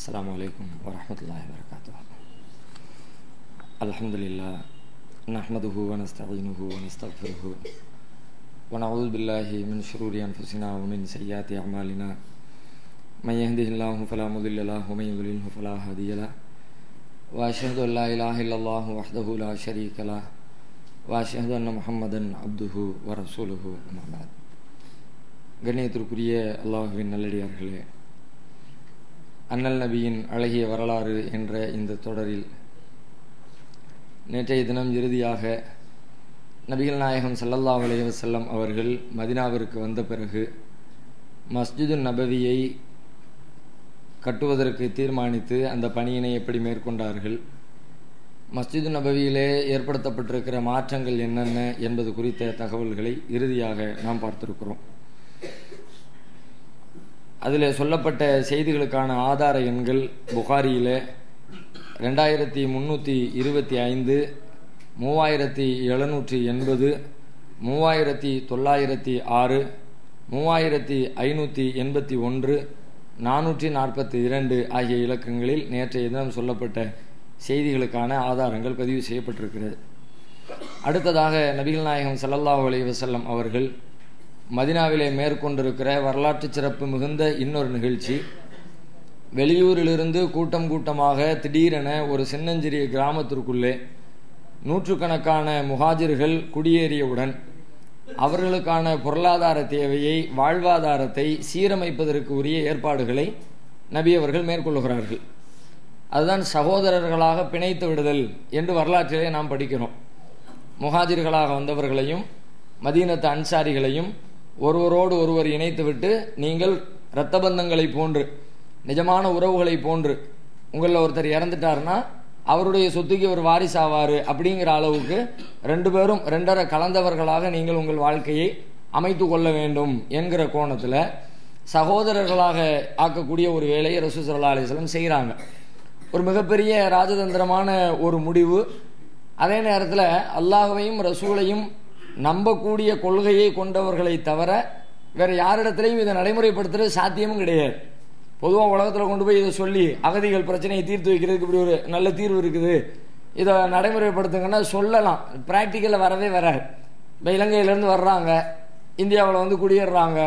अस्सलामुअलैकुम वरहमतुल्लाहि वबरकातुह। अल्हम्दुलिल्लाह नहमदुहु व नस्तईनुहु व नस्तगफिरुहु व नऊज़ु बिल्लाहि मिन शुरूरि अनफुसिना व मिन सय्यिआति अअमालिना मन यहदिहिल्लाहु फला मुदिल्ल लहु व मन युद्लिल्हु फला हादिय लहु व अशहदु अन ला इलाहा इल्लल्लाहु वहदहु ला शरीक लहु व अशहदु अन्न मुहम्मदन अब्दुहु व रसूलुहु अम्मा बाद। கண்ணியத்திற்குரிய அல்லாஹ்வின் நல்லடியார்களே, அண்ணல் நபியின் அழகிய வரலாறு என்ற இந்த தொடரில் நேற்றைய தினம் இறுதியாக நபிகள் நாயகம் ஸல்லல்லாஹு அலைஹி வஸல்லம் அவர்கள் மதீனாவிற்கு வந்த பிறகு மஸ்ஜிது நபவியை கட்டுவதற்கு தீர்மானித்து அந்த பணியினை எப்படி மேற்கொண்டார்கள், மஸ்ஜிது நபவியிலே ஏற்படுத்தப்பட்டிருக்கிற மாற்றங்கள் என்னென்ன என்பது குறித்த தகவல்களை இறுதியாக நாம் பார்த்திருக்கிறோம். அதில் சொல்லப்பட்ட செய்திகளுக்கான ஆதார எண்கள் புகாரியில் 2325, 3780, 3906, 3581, 442 ஆகிய இலக்கங்களில் நேற்றைய தினம் சொல்லப்பட்ட செய்திகளுக்கான ஆதாரங்கள் பதிவு செய்யப்பட்டிருக்கிறது. அடுத்ததாக நபிகள் நாயகம் ஸல்லல்லாஹு அலைஹி வஸல்லம் அவர்கள் மதீனாவிலே மேற்கொண்டிருக்கிற வரலாற்று சிறப்பு மிகுந்த இன்னொரு நிகழ்ச்சி, வெளியூரிலிருந்து கூட்டம் கூட்டமாக திடீரென ஒரு சின்னஞ்சிறிய கிராமத்திற்குள்ளே நூற்றுக்கணக்கான முஹாஜிர்கள் குடியேறியவுடன் அவர்களுக்கான பொருளாதார தேவையை, வாழ்வாதாரத்தை சீரமைப்பதற்கு உரிய ஏற்பாடுகளை நபி அவர்கள் மேற்கொள்கிறார்கள். அதுதான் சகோதரர்களாக பிணைத்து விடுதல் என்று வரலாற்றிலே நாம் படிக்கிறோம். முஹாஜிர்களாக வந்தவர்களையும் மதீனத்து அன்சாரிகளையும் ஒருவரோடு ஒருவர் இணைத்துவிட்டு, நீங்கள் இரத்த பந்தங்களை போன்று, நிஜமான உறவுகளை போன்று, உங்களில் ஒருத்தர் இறந்துட்டார்னா அவருடைய சொத்துக்கு ஒரு வாரிசாவார் அப்படிங்கிற அளவுக்கு ரெண்டு பேரும் ரெண்டரை கலந்தவர்களாக நீங்கள் உங்கள் வாழ்க்கையை அமைத்து கொள்ள வேண்டும் என்கிற கோணத்தில் சகோதரர்களாக ஆக்கக்கூடிய ஒரு வேலையை ரசூல் ஸல்லல்லாஹு அலைஹி வஸல்லம் செய்கிறாங்க. ஒரு மிகப்பெரிய ராஜதந்திரமான ஒரு முடிவு. அதே நேரத்தில் அல்லாஹ்வையும் ரசூலையும் நம்பக்கூடிய கொள்கையை கொண்டவர்களை தவிர வேறு யாரிடத்திலையும் இதை நடைமுறைப்படுத்துறது சாத்தியமும் கிடையாது. பொதுவாக உலகத்தில் கொண்டு போய் இதை சொல்லி அகதிகள் பிரச்சனையை தீர்த்து வைக்கிறதுக்கு இப்படி ஒரு நல்ல தீர்வு இருக்குது, இதை நடைமுறைப்படுத்துங்கன்னா சொல்லலாம், ப்ராக்டிக்கலில் வரவே வராது. இப்போ இலங்கையிலேருந்து வர்றாங்க, இந்தியாவில் வந்து குடியேறுறாங்க.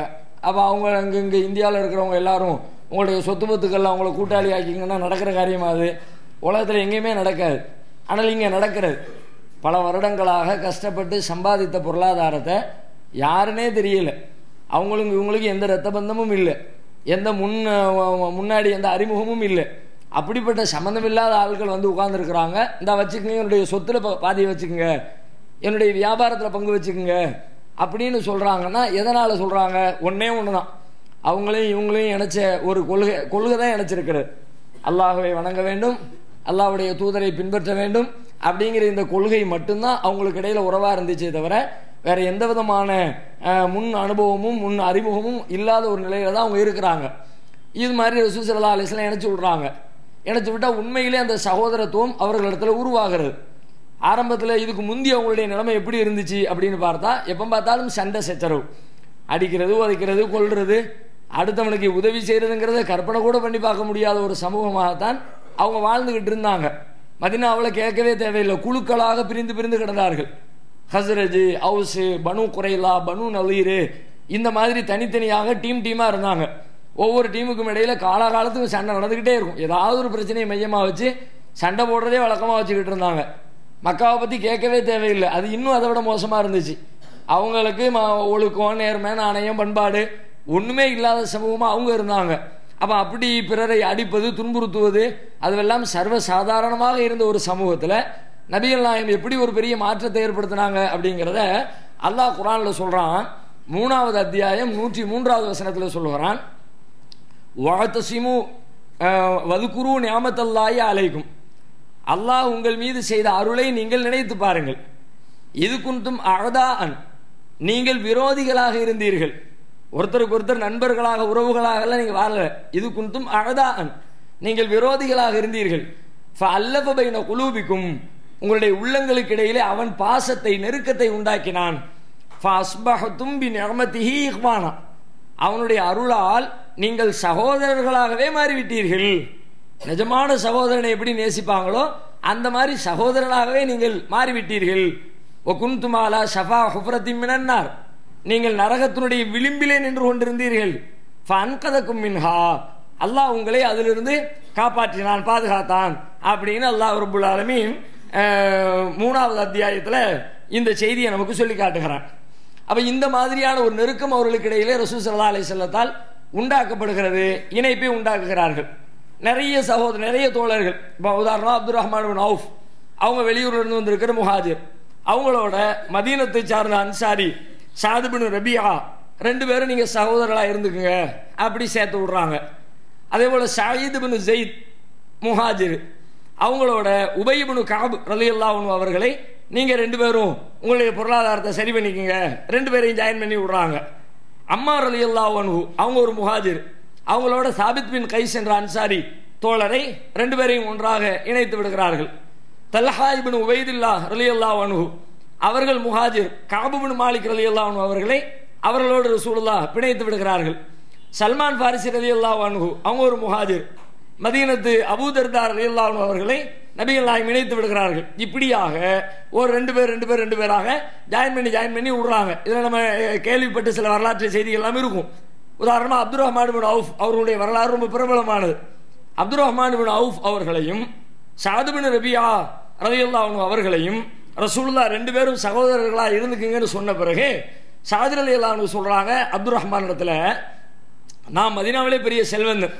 அப்போ அவங்க இங்கே இந்தியாவில் இருக்கிறவங்க எல்லாரும் உங்களுடைய சொத்து பத்துக்களில் அவங்கள கூட்டாளி ஆக்கிங்கன்னா நடக்கிற காரியமாக அது உலகத்தில் எங்கேயுமே நடக்காது. ஆனால் இங்கே நடக்கிறது. பல வருடங்களாக கஷ்டப்பட்டு சம்பாதித்த பொருளாதாரத்தை யாருன்னே தெரியல, அவங்களுக்கு இவங்களுக்கு எந்த இரத்த பந்தமும் இல்லை, எந்த முன்னாடி எந்த அறிமுகமும் இல்லை. அப்படிப்பட்ட சம்மந்தம் இல்லாத ஆட்கள் வந்து உட்கார்ந்துருக்குறாங்க. இந்த வச்சுக்கோங்க, என்னுடைய சொத்துல பாதியை வச்சுக்கோங்க, என்னுடைய வியாபாரத்தில் பங்கு வச்சுக்கோங்க அப்படின்னு சொல்கிறாங்கன்னா எதனால் சொல்கிறாங்க? ஒன்றே ஒன்று தான், அவங்களையும் இவங்களையும் இணைச்ச ஒரு கொள்கை தான் இணைச்சிருக்கிறது. அல்லாஹ்வை வணங்க வேண்டும், அல்லாஹ்வுடைய தூதரை பின்பற்ற வேண்டும் அப்படிங்கிற இந்த கொள்கை மட்டும்தான் அவங்களுக்கு இடையில உறவாக இருந்துச்சே தவிர வேற எந்த விதமான முன் அனுபவமும் முன் அறிமுகமும் இல்லாத ஒரு நிலையில தான் அவங்க இருக்கிறாங்க. இது மாதிரி ரசூல் ஸல்லல்லாஹு அலைஹி வஸல்லம் இணைச்சு விடுறாங்க. இணைச்சு விட்டால் உண்மையிலே அந்த சகோதரத்துவம் அவர்களிடத்துல உருவாகிறது. ஆரம்பத்தில் இதுக்கு முந்தி அவங்களுடைய நிலைமை எப்படி இருந்துச்சு அப்படின்னு பார்த்தா, எப்போ பார்த்தாலும் சண்டை சச்சரவு, அடிக்கிறது, உதைக்கிறது, கொல்றது, அடுத்தவனுக்கு உதவி செய்யறதுங்கிறத கற்பனை கூட பண்ணி பார்க்க முடியாத ஒரு சமூகமாகத்தான் அவங்க வாழ்ந்துகிட்டு இருந்தாங்க. மதீனாவில் கேட்கவே தேவையில்லை, குழுக்களாக பிரிந்து பிரிந்து கிடந்தார்கள். ஹஸ்ரஜ், அவுஸ், பனு குரைலா, பனு நலீர், இந்த மாதிரி தனித்தனியாக டீமாக இருந்தாங்க. ஒவ்வொரு டீமுக்கும் இடையில காலகாலத்துக்கு சண்டை நடந்துக்கிட்டே இருக்கும். ஏதாவது ஒரு பிரச்சனையை மையமாக வச்சு சண்டை போடுறதே வழக்கமாக வச்சுக்கிட்டு இருந்தாங்க. மக்காவை பற்றி கேட்கவே தேவையில்லை, அது இன்னும் அதை விட மோசமாக இருந்துச்சு. அவங்களுக்கு ஒழுக்கம், நேர்மை, நாணயம், பண்பாடு ஒன்றுமே இல்லாத சமூகமாக அவங்க இருந்தாங்க. அப்போ அப்படி பிறரை அடிப்பது, துன்புறுத்துவது அதுவெல்லாம் சர்வசாதாரணமாக இருந்த ஒரு சமூகத்தில் நபிகள் நாயகம் எப்படி ஒரு பெரிய மாற்றத்தை ஏற்படுத்தினாங்க அப்படிங்கிறத அல்லாஹ் குர்ஆனில் சொல்கிறான். 3வது அத்தியாயம் 103வது வசனத்தில் சொல்லுகிறான், வஅதஸிமு வதுகுரு நிஅமத்தல்லாஹி அலைக்கும், அல்லாஹ் உங்கள் மீது செய்த அருளை நீங்கள் நினைத்து பாருங்கள். இது குன்தும் அஅதாஅன், நீங்கள் விரோதிகளாக இருந்தீர்கள், ஒருத்தருக்கு ஒருத்தர் நண்பர்களாக உறவுகளாக எல்லாம் நீங்கள் வாழல. இது குன்தும் அஅதாஅன், நீங்கள் விரோதிகளாக இருந்தீர்கள். ஃபஅல்லஃப பைன குலூபிக்கும், உங்களுடைய உள்ளங்களுக்கு இடையிலே அவன் பாசத்தை, நெருக்கத்தை உண்டாக்கினான். ஃபஅஸ்பஹதும் பிநிஅமதிஹி இஹ்வானா, அவனுடைய அருளால் நீங்கள் சகோதரர்களாகவே மாறிவிட்டீர்கள். நிஜமான சகோதரனை எப்படி நேசிப்பாங்களோ அந்த மாதிரி சகோதரனாகவே நீங்கள் மாறிவிட்டீர்கள். குந்துமாலா ஷஃபா ஹுஃப்ரத்தின் மினன்னார், நீங்கள் நரகத்தினுடைய விளிம்பிலே நின்று கொண்டிருந்தீர்கள். ஃபன்கதக்கும் மின்ஹா, அல்லாஹ் உங்களை அதிலிருந்து காப்பாற்றினான், பாதுகாத்தான் அப்படின்னு அல்லாஹ் ரப்புல் ஆலமீன் 3வது அத்தியாயத்தில் இந்த செய்தியை நமக்கு சொல்லி காட்டுகிறான். அப்ப இந்த மாதிரியான ஒரு நெருக்கம் அவர்களுக்கு இடையிலே ரசூல் ஸல்லல்லாஹு அலைஹி வஸல்லத்தால் உண்டாக்கப்படுகிறது, இணைப்பை உண்டாக்குகிறார்கள். நிறைய தோழர்கள், உதாரணம் அப்துர் ரஹ்மான் பின் அவுஃப், அவங்க வெளியூர்ல இருந்து வந்திருக்கிற முஹாஜிர், அவங்களோட மதீனத்தை சார்ந்த அன்சாரி சாது பின் ரபியா 2 பேரும் நீங்க சகோதரர்களா இருந்துக்குங்க அப்படி சேர்த்து விடுறாங்க. அதே போல ஸயீத் பின் ஸைத் முஹாஜிர், அவங்களோட உபய் பின் கஅப் ரலியல்லாஹு அன்ஹு அவர்களை நீங்க 2 பேரும் உங்களுடைய பொருளாதாரத்தை சரி பண்ணிக்கங்க, 2 பேரையும் ஜாயின் பண்ணி விடுறாங்க. அம்மார் ரலியல்லாஹு அன்ஹு அவங்க ஒரு முஹாஜிர், அவங்களோட சாபித் பின் கைஸ் என்ற அன்சாரி தோழரை 2 பேரையும் ஒன்றாக இணைத்து விடுகிறார்கள். தல்ஹா இப்னு உபைதுல்லாஹ் ரலியல்லாஹு அன்ஹு அவர்கள் முஹாஜிர், கஅப் பின் மாலிக் ரலியல்லாஹு அன்ஹு அவர்களை அவர்களோடு ரசூலுல்லாஹ் பிணைத்து விடுகிறார்கள். சல்மான் ஃபாரிசி ரலியல்லாஹு அன்ஹு அவங்க ஒரு முஹாஜிர், மதீனத்து அபூ தர்தா ரலியல்லாஹு அன்ஹு அவர்களை நபிகள் நாயகம் இணைத்து விடுகிறார்கள். இப்படியாக ஒரு 2 பேராக ஜாயின் பண்ணி விடுறாங்க. இதில் நம்ம கேள்விப்பட்ட சில வரலாற்று செய்திகள் எல்லாம் இருக்கும். உதாரணமாக அப்துர் ரஹ்மான் பின் அவுஃப் அவர்களுடைய வரலாறு ரொம்ப பிரபலமானது. அப்துர் ரஹ்மான் பின் அவுஃப் அவர்களையும் சாது பின் ரபியா ரலியல்லாஹு அன்ஹு அவர்களையும் ரசூலுல்லாஹ் 2 பேரும் சகோதரர்களா இருந்துக்குங்கன்னு சொன்ன பிறகு சாது ரலியல்லாஹு அன்ஹு சொல்றாங்க அப்துர் ரஹ்மான் இடத்துல, நான் மதீனாவிலே பெரிய செல்வந்தன்,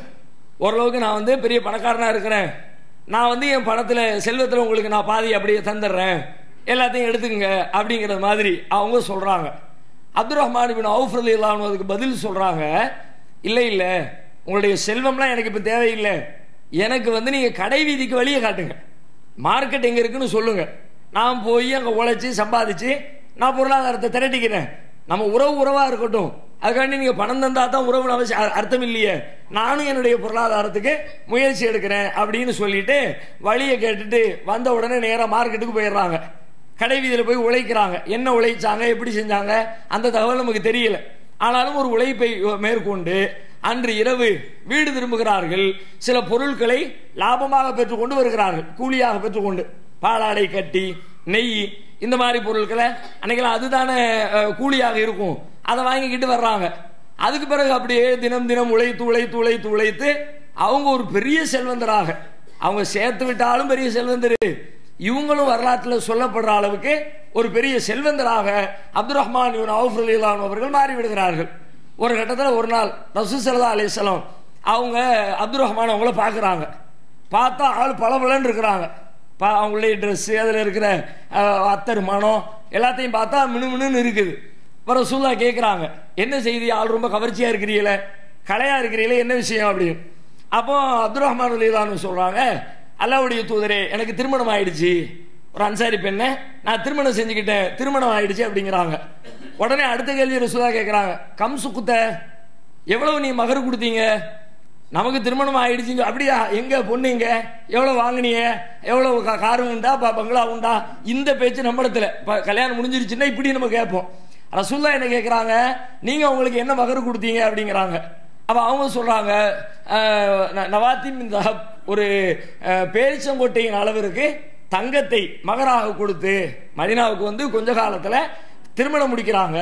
ஓரளவுக்கு நான் பெரிய பணக்காரனா இருக்கிறேன், நான் என் பணத்துல செல்வத்தில் உங்களுக்கு நான் பாதி அப்படியே தந்துடுறேன், எல்லாத்தையும் எடுத்துக்கங்க அப்படிங்கிற மாதிரி அவங்க சொல்றாங்க. அப்துர் ரஹ்மான் பின் அவுஃப் ரலியல்லாஹு அன்ஹு அதுக்கு பதில் சொல்றாங்க, இல்லை உங்களுடைய செல்வம்லாம் எனக்கு இப்போ தேவையில்லை, எனக்கு நீங்க கடை வீதிக்கு வழியை காட்டுங்க, மார்க்கெட் எங்க இருக்குன்னு சொல்லுங்க, நான் போய் அங்கே உழைச்சி சம்பாதிச்சு நான் பொருளாதாரத்தை திரட்டிக்கிறேன், நம்ம உறவா இருக்கட்டும், அதுக்காண்டி நீங்க பணம் தந்தா தான் உறவு அர்த்தம் இல்லையே, நானும் என்னுடைய பொருளாதாரத்துக்கு முயற்சி எடுக்கிறேன் அப்படின்னு சொல்லிட்டு வழியை கேட்டுட்டு வந்த உடனே நேராக மார்க்கெட்டுக்கு போயிடுறாங்க. கடை வீதியில் போய் உழைக்கிறாங்க. என்ன உழைச்சாங்க, எப்படி செஞ்சாங்க அந்த தகவல் நமக்கு தெரியல. ஆனாலும் ஒரு உழைப்பை மேற்கொண்டு அன்று இரவு வீடு திரும்புகிறார்கள். சில பொருட்களை லாபமாக பெற்றுக்கொண்டு வருகிறார்கள், கூலியாக பெற்றுக்கொண்டு, பாலாடை கட்டி, நெய், இந்த மாதிரி பொருட்களை அன்னைக்கெல்லாம் அதுதானே கூலியாக இருக்கும், அதை வாங்கிக்கிட்டு வர்றாங்க. அதுக்கு பிறகு அப்படியே தினம் உழைத்து அவங்க ஒரு பெரிய செல்வந்தராக, அவங்க சேர்த்து விட்டாலும் பெரிய செல்வந்தர், இவங்களும் வரலாற்றில் சொல்லப்படுற அளவுக்கு ஒரு பெரிய செல்வந்தராக அப்துர் ரஹ்மான் இப்னு அவுஃப் ரலியல்லாஹு அன்ஹு அவர்கள் மாறி விடுகிறார்கள். ஒரு கட்டத்தில் ஒரு நாள் ரசூல் ஸல்லல்லாஹு அலைஹி வஸல்லம் அவங்க அப்துர் ரஹ்மான் அவங்கள பார்க்குறாங்க. பார்த்தா ஆள் பளபளன்னு இருக்கிறாங்க. அவங்களுடைய ட்ரெஸ்ஸு, அதில் இருக்கிற அத்தர் மனம் எல்லாத்தையும் பார்த்தா மினுமினுன்னு இருக்குது. இப்போ ரசூலுல்லாஹ் கேட்குறாங்க, என்ன செய்தி, ஆள் ரொம்ப கவர்ச்சியாக இருக்கிறீங்களே, கலையாக இருக்கிறீங்களே, என்ன விஷயம் அப்படின்னு. அப்போ அப்துர் ரஹ்மான் ரலியல்லாஹு அன்ஹு சொல்கிறாங்க, அல்லாஹ்வுடைய தூதரே, எனக்கு திருமணம் ஆயிடுச்சு, ஒரு அன்சாரி பெண்ணை நான் திருமணம் செஞ்சுக்கிட்டேன், திருமணம் ஆயிடுச்சு அப்படிங்கிறாங்க. உடனே அடுத்த கேள்வி ரசூலுல்லாஹ் கேட்குறாங்க, கம் சுக்குத்த, எவ்வளவு நீ மகர் கொடுத்தீங்க, நமக்கு திருமணம் ஆயிடுச்சு, அப்படியா, எங்க பொண்ணு எங்க, எவ்வளவு வாங்கினீங்க, எவ்வளவு காரு உண்டா, பங்களா உண்டா, இந்த பேச்சு நம்மளத்துல கல்யாணம் முடிஞ்சிருச்சுன்னா இப்படி நம்ம கேட்போம். ரசூலுல்லாஹ் என்ன கேட்குறாங்க, நீங்க உங்களுக்கு என்ன மகர் கொடுத்தீங்க அப்படிங்கிறாங்க. அப்ப அவங்க சொல்றாங்க, நவாத்தின் தஹப், ஒரு பேரிச்சங்கொட்டையின் அளவிற்கு தங்கத்தை மகராக கொடுத்து மதீனாவுக்கு கொஞ்ச காலத்துல திருமணம் முடிக்கிறாங்க.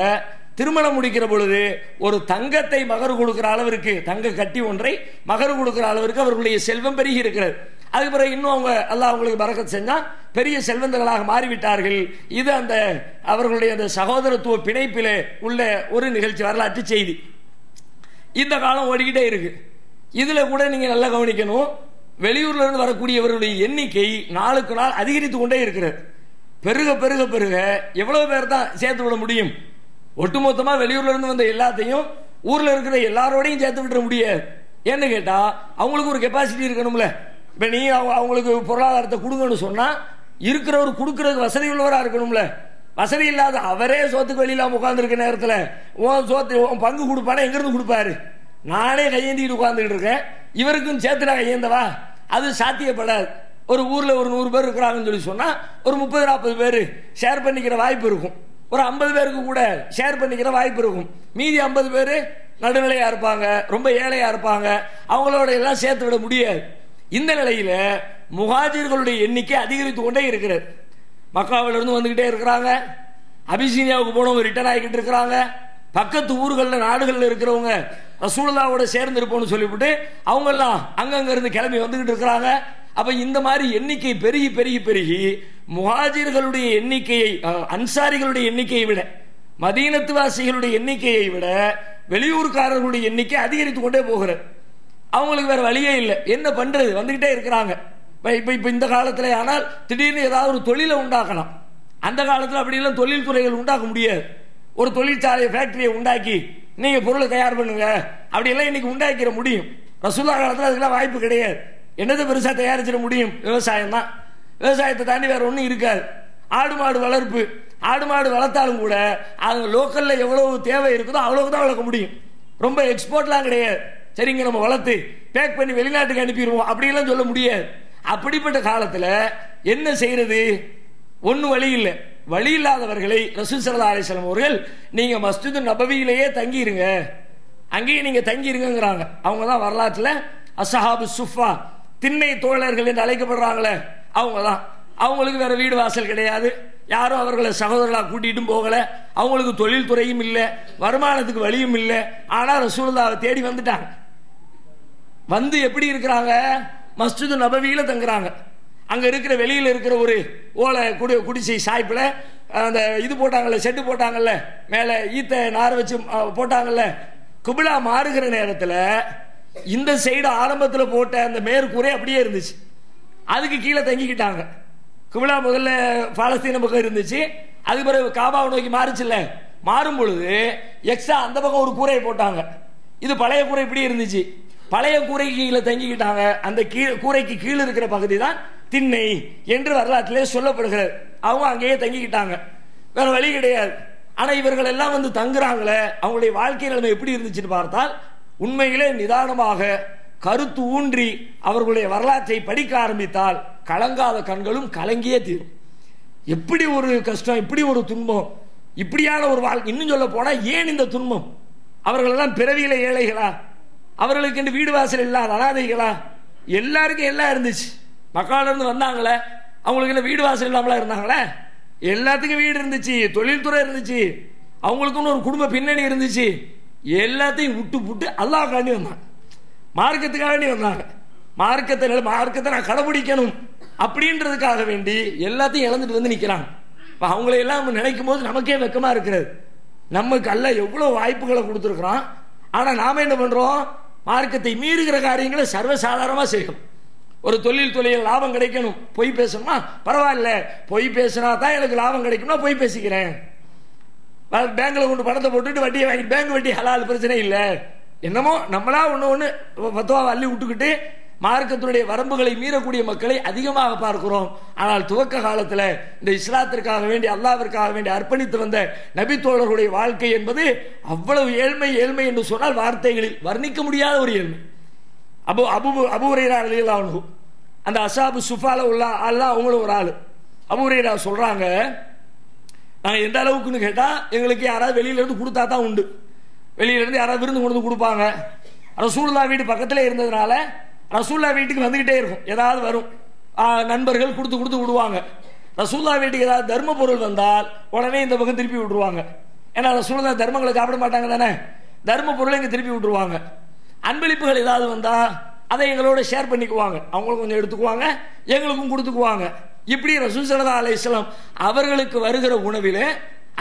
திருமணம் முடிக்கிற பொழுது ஒரு தங்கத்தை மகர் கொடுக்கிற அளவிற்கு, தங்க கட்டி ஒன்றை மகர் கொடுக்கிற அளவிற்கு அவர்களுடைய செல்வம் பெருகி இருக்கிறது. அதுக்கு பிறகு இன்னும் அவங்க அல்லாஹ் அவங்களுக்கு பரக்கத் செஞ்சா பெரிய செல்வந்தர்களாக மாறிவிட்டார்கள். இது அந்த அவர்களுடைய அந்த சகோதரத்துவ பிணைப்பிலே உள்ள ஒரு நிகழ்ச்சி, வரலாற்று செய்தி. இந்த காலம் ஓடிக்கிட்டே இருக்கு. இதுல கூட நீங்க நல்லா கவனிக்கணும், வெளியூர்ல இருந்து வரக்கூடியவர்களுடைய எண்ணிக்கை நாளுக்கு நாள் அதிகரித்து கொண்டே இருக்கிறது. பெருக பெருக பெருக எவ்வளவு பேர் தான் சேர்த்து விட முடியும்? ஒட்டுமொத்தமா வெளியூர்ல இருந்து வந்த எல்லாத்தையும் ஊர்ல இருக்கிற எல்லாரோடையும் சேர்த்து விட முடியாது. ஏன்னு கேட்டா அவங்களுக்கு ஒரு கெப்பாசிட்டி இருக்கணும்ல. இப்ப நீ அவங்களுக்கு பொருளாதாரத்தை கொடுங்கன்னு சொன்னா இருக்கிறவர் கொடுக்கறதுக்கு வசதி உள்ளவரா இருக்கணும்ல. வசதி இல்லாத அவரே சோத்துக்கு வெளியில உட்கார்ந்து இருக்க நேரத்தில் உன் சோத்து பங்கு கொடுப்பானா எங்க இருந்து கொடுப்பாரு? நானே கையேந்திட்டு உட்கார்ந்துட்டு இருக்கேன், இவருக்கும் சேர்த்து நான் கையேந்தவா? அது சாத்தியப்படாது. ஒரு ஊர்ல ஒரு 100 பேர் இருக்கிறாங்கன்னு சொல்லி சொன்னா ஒரு 30-40 பேர் ஷேர் பண்ணிக்கிற வாய்ப்பு இருக்கும். ஒரு 50 பேருக்கு கூட ஷேர் பண்ணிக்கிற வாய்ப்பு இருக்கும். மீதி 50 பேர் நடுநிலையா இருப்பாங்க, ரொம்ப ஏழையா இருப்பாங்க, அவங்களோட எல்லாம் சேர்த்து விட முடியாது. இந்த நிலையில முஹாஜிர்களுடைய எண்ணிக்கை அதிகரித்து கொண்டே இருக்கிறது. மக்காவிலிருந்து வந்துகிட்டே இருக்கிறாங்க, அபிசீனியாவுக்கு போனவங்க ரிட்டர்ன் ஆகிக்கிட்டு இருக்கிறாங்க, பக்கத்து ஊர்களில் நாடுகளில் இருக்கிறவங்க ரசூலுல்லாவோட சேர்ந்து இருப்போம்னு சொல்லிவிட்டு அவங்க எல்லாம் அங்கங்க இருந்து கிளம்பி வந்துகிட்டு இருக்கிறாங்க. அப்ப இந்த மாதிரி எண்ணிக்கை பெருகி பெருகி பெருகி முஹாஜிர்களுடைய எண்ணிக்கையை, அன்சாரிகளுடைய எண்ணிக்கையை விட, மதீனத்து வாசிகளுடைய எண்ணிக்கையை விட வெளியூர்காரர்களுடைய எண்ணிக்கை அதிகரித்து கொண்டே போகிறது. அவங்களுக்கு வேற வழியே இல்லை, என்ன பண்றது, வந்துகிட்டே இருக்கிறாங்க. இப்ப இந்த காலத்துல ஆனால் திடீர்னு ஏதாவது ஒரு தொழிலை உண்டாக்கலாம். அந்த காலத்தில் அப்படி எல்லாம் தொழில் துறைகள் உண்டாக்க முடியாது. ஒரு தொழிற்சாலை ஃபேக்டரியை உண்டாக்கி நீங்க பொருளை தயார் பண்ணுங்க அப்படியெல்லாம் இன்னைக்கு உண்டாக்கிற முடியும். ரசூலுல்லாஹ் காலத்தில் அதுக்கெல்லாம் வாய்ப்பு கிடையாது. என்னது பெருசா தயாரிச்சிட முடியும்? விவசாயம் தான். விவசாயத்தை தாண்டி வேற ஒன்றும் இருக்காது. ஆடு மாடு வளர்ப்பு, ஆடு மாடு வளர்த்தாலும் கூட அவங்க லோக்கல்ல எவ்வளவு தேவை இருக்குதோ அவ்வளவுக்கு தான் வளர்க்க முடியும். ரொம்ப எக்ஸ்போர்ட்லாம் கிடையாது. சரிங்க நம்ம வளர்த்து பேக் பண்ணி வெளிநாட்டுக்கு அனுப்பிடுவோம் அப்படியெல்லாம் சொல்ல முடியாது. அப்படிப்பட்ட காலத்தில் என்ன செய்யறது? ஒன்றும் வழி இல்லை. வழி இல்லாதவர்களை ரசூல் ஸல்லல்லாஹு அலைஹி வஸல்லம் அவர்கள் நீங்க மஸ்ஜிது நபவியிலேயே தங்கிருங்க, அங்கேயே நீங்க தங்கிருங்கிறாங்க. அவங்க தான் வரலாற்றில் அஸ்ஹாபு சுஃபா, திண்ணை தோழர்கள் என்று அழைக்கப்படுறாங்களே அவங்க தான். அவங்களுக்கு வேற வீடு வாசல் கிடையாது, யாரும் அவர்களை சகோதரர்களாக கூட்டிட்டும் போகல, அவங்களுக்கு தொழில் துறையும் இல்லை, வருமானத்துக்கு வழியும் இல்லை. ஆனால் ரசூலுல்லாஹ்வை தேடி வந்துட்டாங்க. வந்து எப்படி இருக்கிறாங்க? மஸ்ஜிது நபவியில தங்குறாங்க. அங்க இருக்கிற வெளியில இருக்கிற ஒரு ஓலை குடிசை சாய்ப்புல அந்த இது போட்டாங்கல்ல, செட்டு போட்டாங்கல்ல, மேல ஈத்த நார வச்சு போட்டாங்கல்ல. குபிலா மாறுகிற நேரத்தில் இந்த சைடு ஆரம்பத்தில் போட்ட அந்த மேற்கூரை அப்படியே இருந்துச்சு, அதுக்கு கீழே தங்கிக்கிட்டாங்க. குபிலா முதல்ல பாலஸ்தீன பக்கம் இருந்துச்சு, அதுக்கு பிறகு காபாவை நோக்கி மாறுச்சுல்ல, மாறும் பொழுது எக்ஸ்ட்ரா அந்த பக்கம் ஒரு கூரையை போட்டாங்க. இது பழைய கூரை இப்படி இருந்துச்சு, பழைய கூரைக்கு கீழே தங்கிக்கிட்டாங்க. அந்த கூரைக்கு கீழே இருக்கிற பகுதி தான் திண்ணை என்று வரலாற்றிலே சொல்லப்படுகிறது. அவங்க அங்கேயே தங்கிக்கிட்டாங்க, வேற வழி கிடையாது. ஆனா இவர்கள் எல்லாம் வந்து தங்குறாங்களே, அவங்களுடைய வாழ்க்கை நிலைமை எப்படி இருந்துச்சுன்னு பார்த்தால் உண்மையிலே நிதானமாக கருத்து ஊன்றி அவர்களுடைய வரலாற்றை படிக்க ஆரம்பித்தால் கலங்காத கண்களும் கலங்கியே தீரும். எப்படி ஒரு கஷ்டம், இப்படி ஒரு துன்பம், இப்படியான ஒரு வாழ்க்கை. இன்னும் சொல்ல போனா ஏன் இந்த துன்பம்? அவர்கள் எல்லாம் பிறவியில ஏழைகளா? அவர்களுக்கு என்று வீடு வாசல் இல்லாத அனாதைகளா? எல்லாருக்கும் எல்லாம் இருந்துச்சு. மக்கால இருந்து வந்தாங்களே, அவங்களுக்கு என்ன வீடு வாசல் இல்லாமலா இருந்தாங்களே? எல்லாத்துக்கும் வீடு இருந்துச்சு, தொழில்துறை இருந்துச்சு, அவங்களுக்குன்னு ஒரு குடும்ப பின்னணி இருந்துச்சு. எல்லாத்தையும் விட்டு புட்டு அல்லாஹ்காண்டி வந்தாங்க, மார்க்கத்துக்காண்டி வந்தாங்க. மார்க்கத்தை நான் கடைபிடிக்கணும் அப்படின்றதுக்காக வேண்டி எல்லாத்தையும் இழந்துட்டு வந்து நிற்கிறாங்க. இப்போ அவங்களை எல்லாம் நினைக்கும் போது நமக்கே வெக்கமா இருக்கிறது. நமக்கு அல்ல எவ்வளவு வாய்ப்புகளை கொடுத்துருக்குறான், ஆனா நாம என்ன பண்றோம்? மார்க்கத்தை மீறுகிற காரியங்களை சர்வசாதாரணமா செய்யணும். ஒரு தொழில் லாபம் கிடைக்கணும், பொய் பேசணுமா? பரவாயில்ல, பொய் பேசினா தான் எனக்கு லாபம் கிடைக்கும்னா பொய் பேசிக்கிறேன். பேங்க்ல கொண்டு பணத்தை போட்டுட்டு வட்டியை வாங்கி, பேங்க் வட்டி ஹலால், பிரச்சனை இல்லை. என்னமோ நம்மளா ஒன்று பத்துவாவை அள்ளி விட்டுக்கிட்டு மார்க்கத்தினுடைய வரம்புகளை மீறக்கூடிய மக்களை அதிகமாக பார்க்கிறோம். ஆனால் துவக்க காலத்தில் இந்த இஸ்லாத்திற்காக வேண்டி, அல்லாஹ்விற்காக வேண்டி அர்ப்பணித்து வந்த நபித்தோழர்களுடைய வாழ்க்கை என்பது அவ்வளவு ஏழ்மை என்று சொன்னால் வார்த்தைகளில் வர்ணிக்க முடியாத ஒரு ஏழ்மை. அபூ ஹுரைரா ரலியல்லாஹு அன்ஹு, அந்த அஸ்ஹாபு சுஃபால உள்ள ஆள்லாம் அவங்களும் ஒரு ஆள். அபூ ஹுரைரா சொல்றாங்க, நாங்கள் எந்த அளவுக்குன்னு கேட்டா எங்களுக்கு யாராவது வெளியில இருந்து கொடுத்தா தான் உண்டு. வெளியில இருந்து யாராவது விருந்து கொண்டு வந்து கொடுப்பாங்க. ரசூலுல்லாஹ் வீடு பக்கத்திலே இருந்ததுனால ரசூலுல்லாஹ் வீட்டுக்கு வந்துகிட்டே இருக்கும், ஏதாவது வரும், நண்பர்கள் கொடுத்து விடுவாங்க. ரசூலுல்லாஹ் வீட்டுக்கு ஏதாவது தர்ம பொருள் வந்தால் உடனே இந்த பக்கம் திருப்பி விட்டுருவாங்க. ஏன்னா ரசூலுல்லாஹ் தர்மங்களை சாப்பிட மாட்டாங்க தானே, தர்ம பொருளை இங்கே திருப்பி விட்டுருவாங்க. அன்பளிப்புகள் ஏதாவது வந்தா அதை எங்களோட ஷேர் பண்ணிக்குவாங்க, அவங்களும் கொஞ்சம் எடுத்துக்குவாங்க, எங்களுக்கும் கொடுத்துக்குவாங்க. இப்படி ரசூல் ஸல்லல்லாஹு அலைஹி வஸல்லம் அவர்களுக்கு வருகிற உணவிலே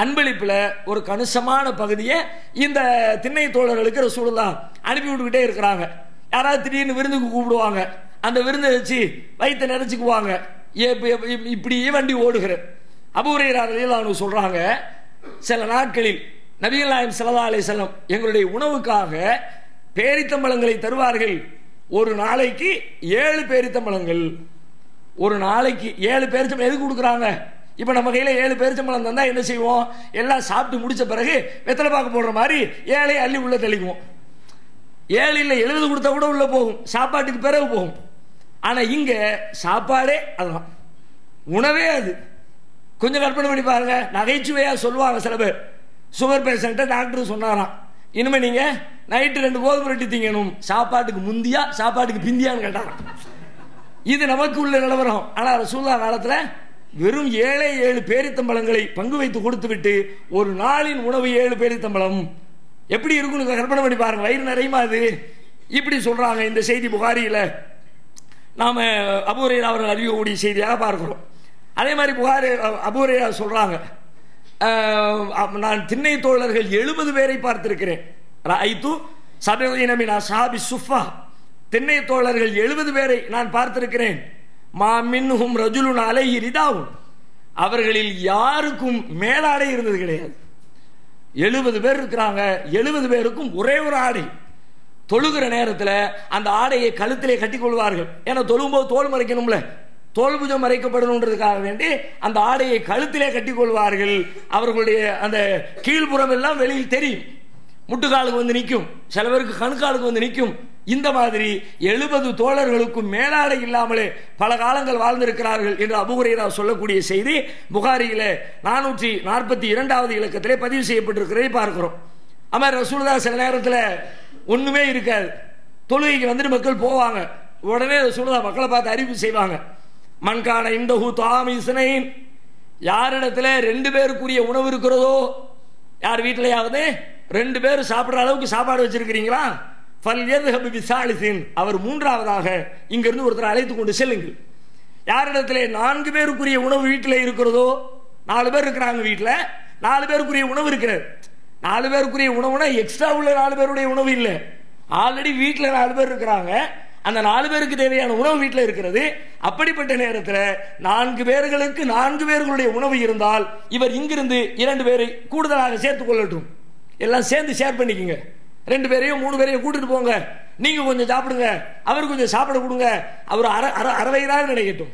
அன்பளிப்புல ஒரு கணிசமான பகுதியை இந்த திண்ணை தோழர்களுக்கு ரசூலுல்லாஹ் அனுப்பி விட்டுக்கிட்டே இருக்கிறாங்க. யாராவது திடீர்னு விருந்துக்கு கூப்பிடுவாங்க, அந்த விருந்தை வச்சு வயிற்றை நிறைச்சிக்குவாங்க. இப்படியே வண்டி ஓடுகிற அபூ ஹுரைரா ரலியல்லாஹு அன்ஹு சொல்றாங்க, சில நாட்களில் நபிகள் நாயகம் ஸல்லல்லாஹு அலைஹி வஸல்லம் எங்களுடைய உணவுக்காக பேரித்தம்பழங்களை தருவார்கள். ஒரு நாளைக்கு 7 பேரித்தம்பழங்கள். ஒரு நாளைக்கு 7 பேரிச்சம்பழம் எதுக்கு கொடுக்குறாங்க? இப்ப நம்ம கையில 7 பேரிச்சம்பழம் தந்தா என்ன செய்வோம்? எல்லாம் சாப்பிட்டு முடிச்ச பிறகு வெத்தலை பாக்கு போடுற மாதிரி 7 அள்ளி உள்ள தெளிக்குவோம். 7 இல்லை 70 கொடுத்தா கூட உள்ள போகும், சாப்பாட்டுக்கு பிறகு போகும். ஆனா இங்க சாப்பாடே அதுதான், உணவே அது. கொஞ்சம் கற்பனை பண்ணி பாருங்க, நகைச்சுவையா சொல்லுவாங்க சில பேர். சுகர் பேஷண்ட்டை டாக்டர் சொன்னாராம், இனிமே நீங்க நைட்டு 2 கோதுமை ரொட்டி திங்கணும், சாப்பாட்டுக்கு முந்தியா சாப்பாட்டுக்கு பிந்தியான்னு கேட்டாங்க. இது நமக்கு உள்ள நிலவரம். ஆனால் ரசூலுல்லாஹ் காலத்தில் வெறும் 7 பேரித்தம்பழங்களை பங்கு வைத்து கொடுத்து விட்டு ஒரு நாளின் உணவு 7 பேரித்தம்பழம் எப்படி இருக்குன்னு கற்பனை பண்ணி பாருங்க. வயிறு நிறையுமா அது? இப்படி சொல்றாங்க. இந்த செய்தி புகாரியில் நாம அபூ ஹுரைரா அவர்கள் அறிவிக்கக்கூடிய செய்தியாக பார்க்கிறோம். அதே மாதிரி புகாரி அபூ ஹுரைரா சொல்றாங்க, நான் திண்ணை தோழர்கள் 70 பேரை பார்த்திருக்கிறேன். ரஅய்து 70 மின் அஸ்ஹாபி சுஃபா, திண்ணை தோழர்கள் 70 பேரை நான் பார்த்திருக்கிறேன். மா மின்ஹும் ரஜுலுன் அலைஹி ரிதாவுன், அவர்களில் யாருக்கும் மேலாடை இருந்தது கிடையாது. 70 பேர் இருக்கிறாங்க, 70 பேருக்கும் ஒரே ஒரு ஆடை. தொழுகிற நேரத்தில் அந்த ஆடையை கழுத்திலே கட்டிக் கொள்வார்கள். ஏன்னா தொழும்போது தோல் மறைக்கணும்ல, தோல் புஜம் மறைக்கப்படணுன்றதுக்காக வேண்டி அந்த ஆடையை கழுத்திலே கட்டிக் கொள்வார்கள். அவர்களுடைய அந்த கீழ்ப்புறம் எல்லாம் வெளியில் தெரியும், முட்டுக்காலுக்கு வந்து நிற்கும், சில பேருக்கு கணுக்காலுக்கு வந்து நிற்கும். இந்த மாதிரி 70 தோழர்களுக்கும் மேலாடை இல்லாமலே பல காலங்கள் வாழ்ந்திருக்கிறார்கள் என்று அபூ ஹுரைரா சொல்லக்கூடிய செய்தி புகாரியிலே 442வது இலக்கத்திலே பதிவு செய்யப்பட்டிருக்கிறதை பார்க்கிறோம். அமர் ரசூலுல்லாஹ் சில நேரத்தில் ஒண்ணுமே இருக்காது, தொழுகைக்கு வந்துட்டு மக்கள் போவாங்க, உடனே ரசூலுல்லாஹ் மக்களை பார்த்து அறிவிப்பு செய்வாங்க, மன்கான இந்தஹு தாமி இஸ்னைன், யாரிடத்துல 2 பேருக்குரிய உணவு இருக்கிறதோ, யார் வீட்டிலையாவது 2 பேர் சாப்பிட்ற அளவுக்கு சாப்பாடு வச்சிருக்கிறீங்களா, அவர் 3ஆவதாக இங்கிருந்து ஒருத்தர் அழைத்து கொண்டு செல்லுங்கள். யாரிடத்திலே 4 பேருக்குரிய உணவு வீட்டில் இருக்கிறதோ, 4 பேர் இருக்கிறாங்க வீட்டில், 4 பேருக்குரிய உணவு இருக்கிறது. 4 பேருக்குரிய உணவுனா எக்ஸ்ட்ரா உள்ள 4 பேருடைய உணவு இல்லை, ஆல்ரெடி வீட்டில் 4 பேர் இருக்கிறாங்க, அந்த 4 பேருக்கு தேவையான உணவு வீட்டில் இருக்கிறது. அப்படிப்பட்ட நேரத்தில் 4 பேர்களுக்கு 4 பேர்களுடைய உணவு இருந்தால் இவர் இங்கிருந்து 2 பேரை கூடுதலாக சேர்த்துக் கொள்ளட்டும், எல்லாம் சேர்ந்து ஷேர் பண்ணிக்கோங்க. 2 பேரையும் 3 பேரையும் கூட்டிட்டு போங்க, நீங்க கொஞ்சம் சாப்பிடுங்க, அவர் கொஞ்சம் சாப்பிட கொடுங்க, அவர் அரை வயிறாவது நிறையட்டும்,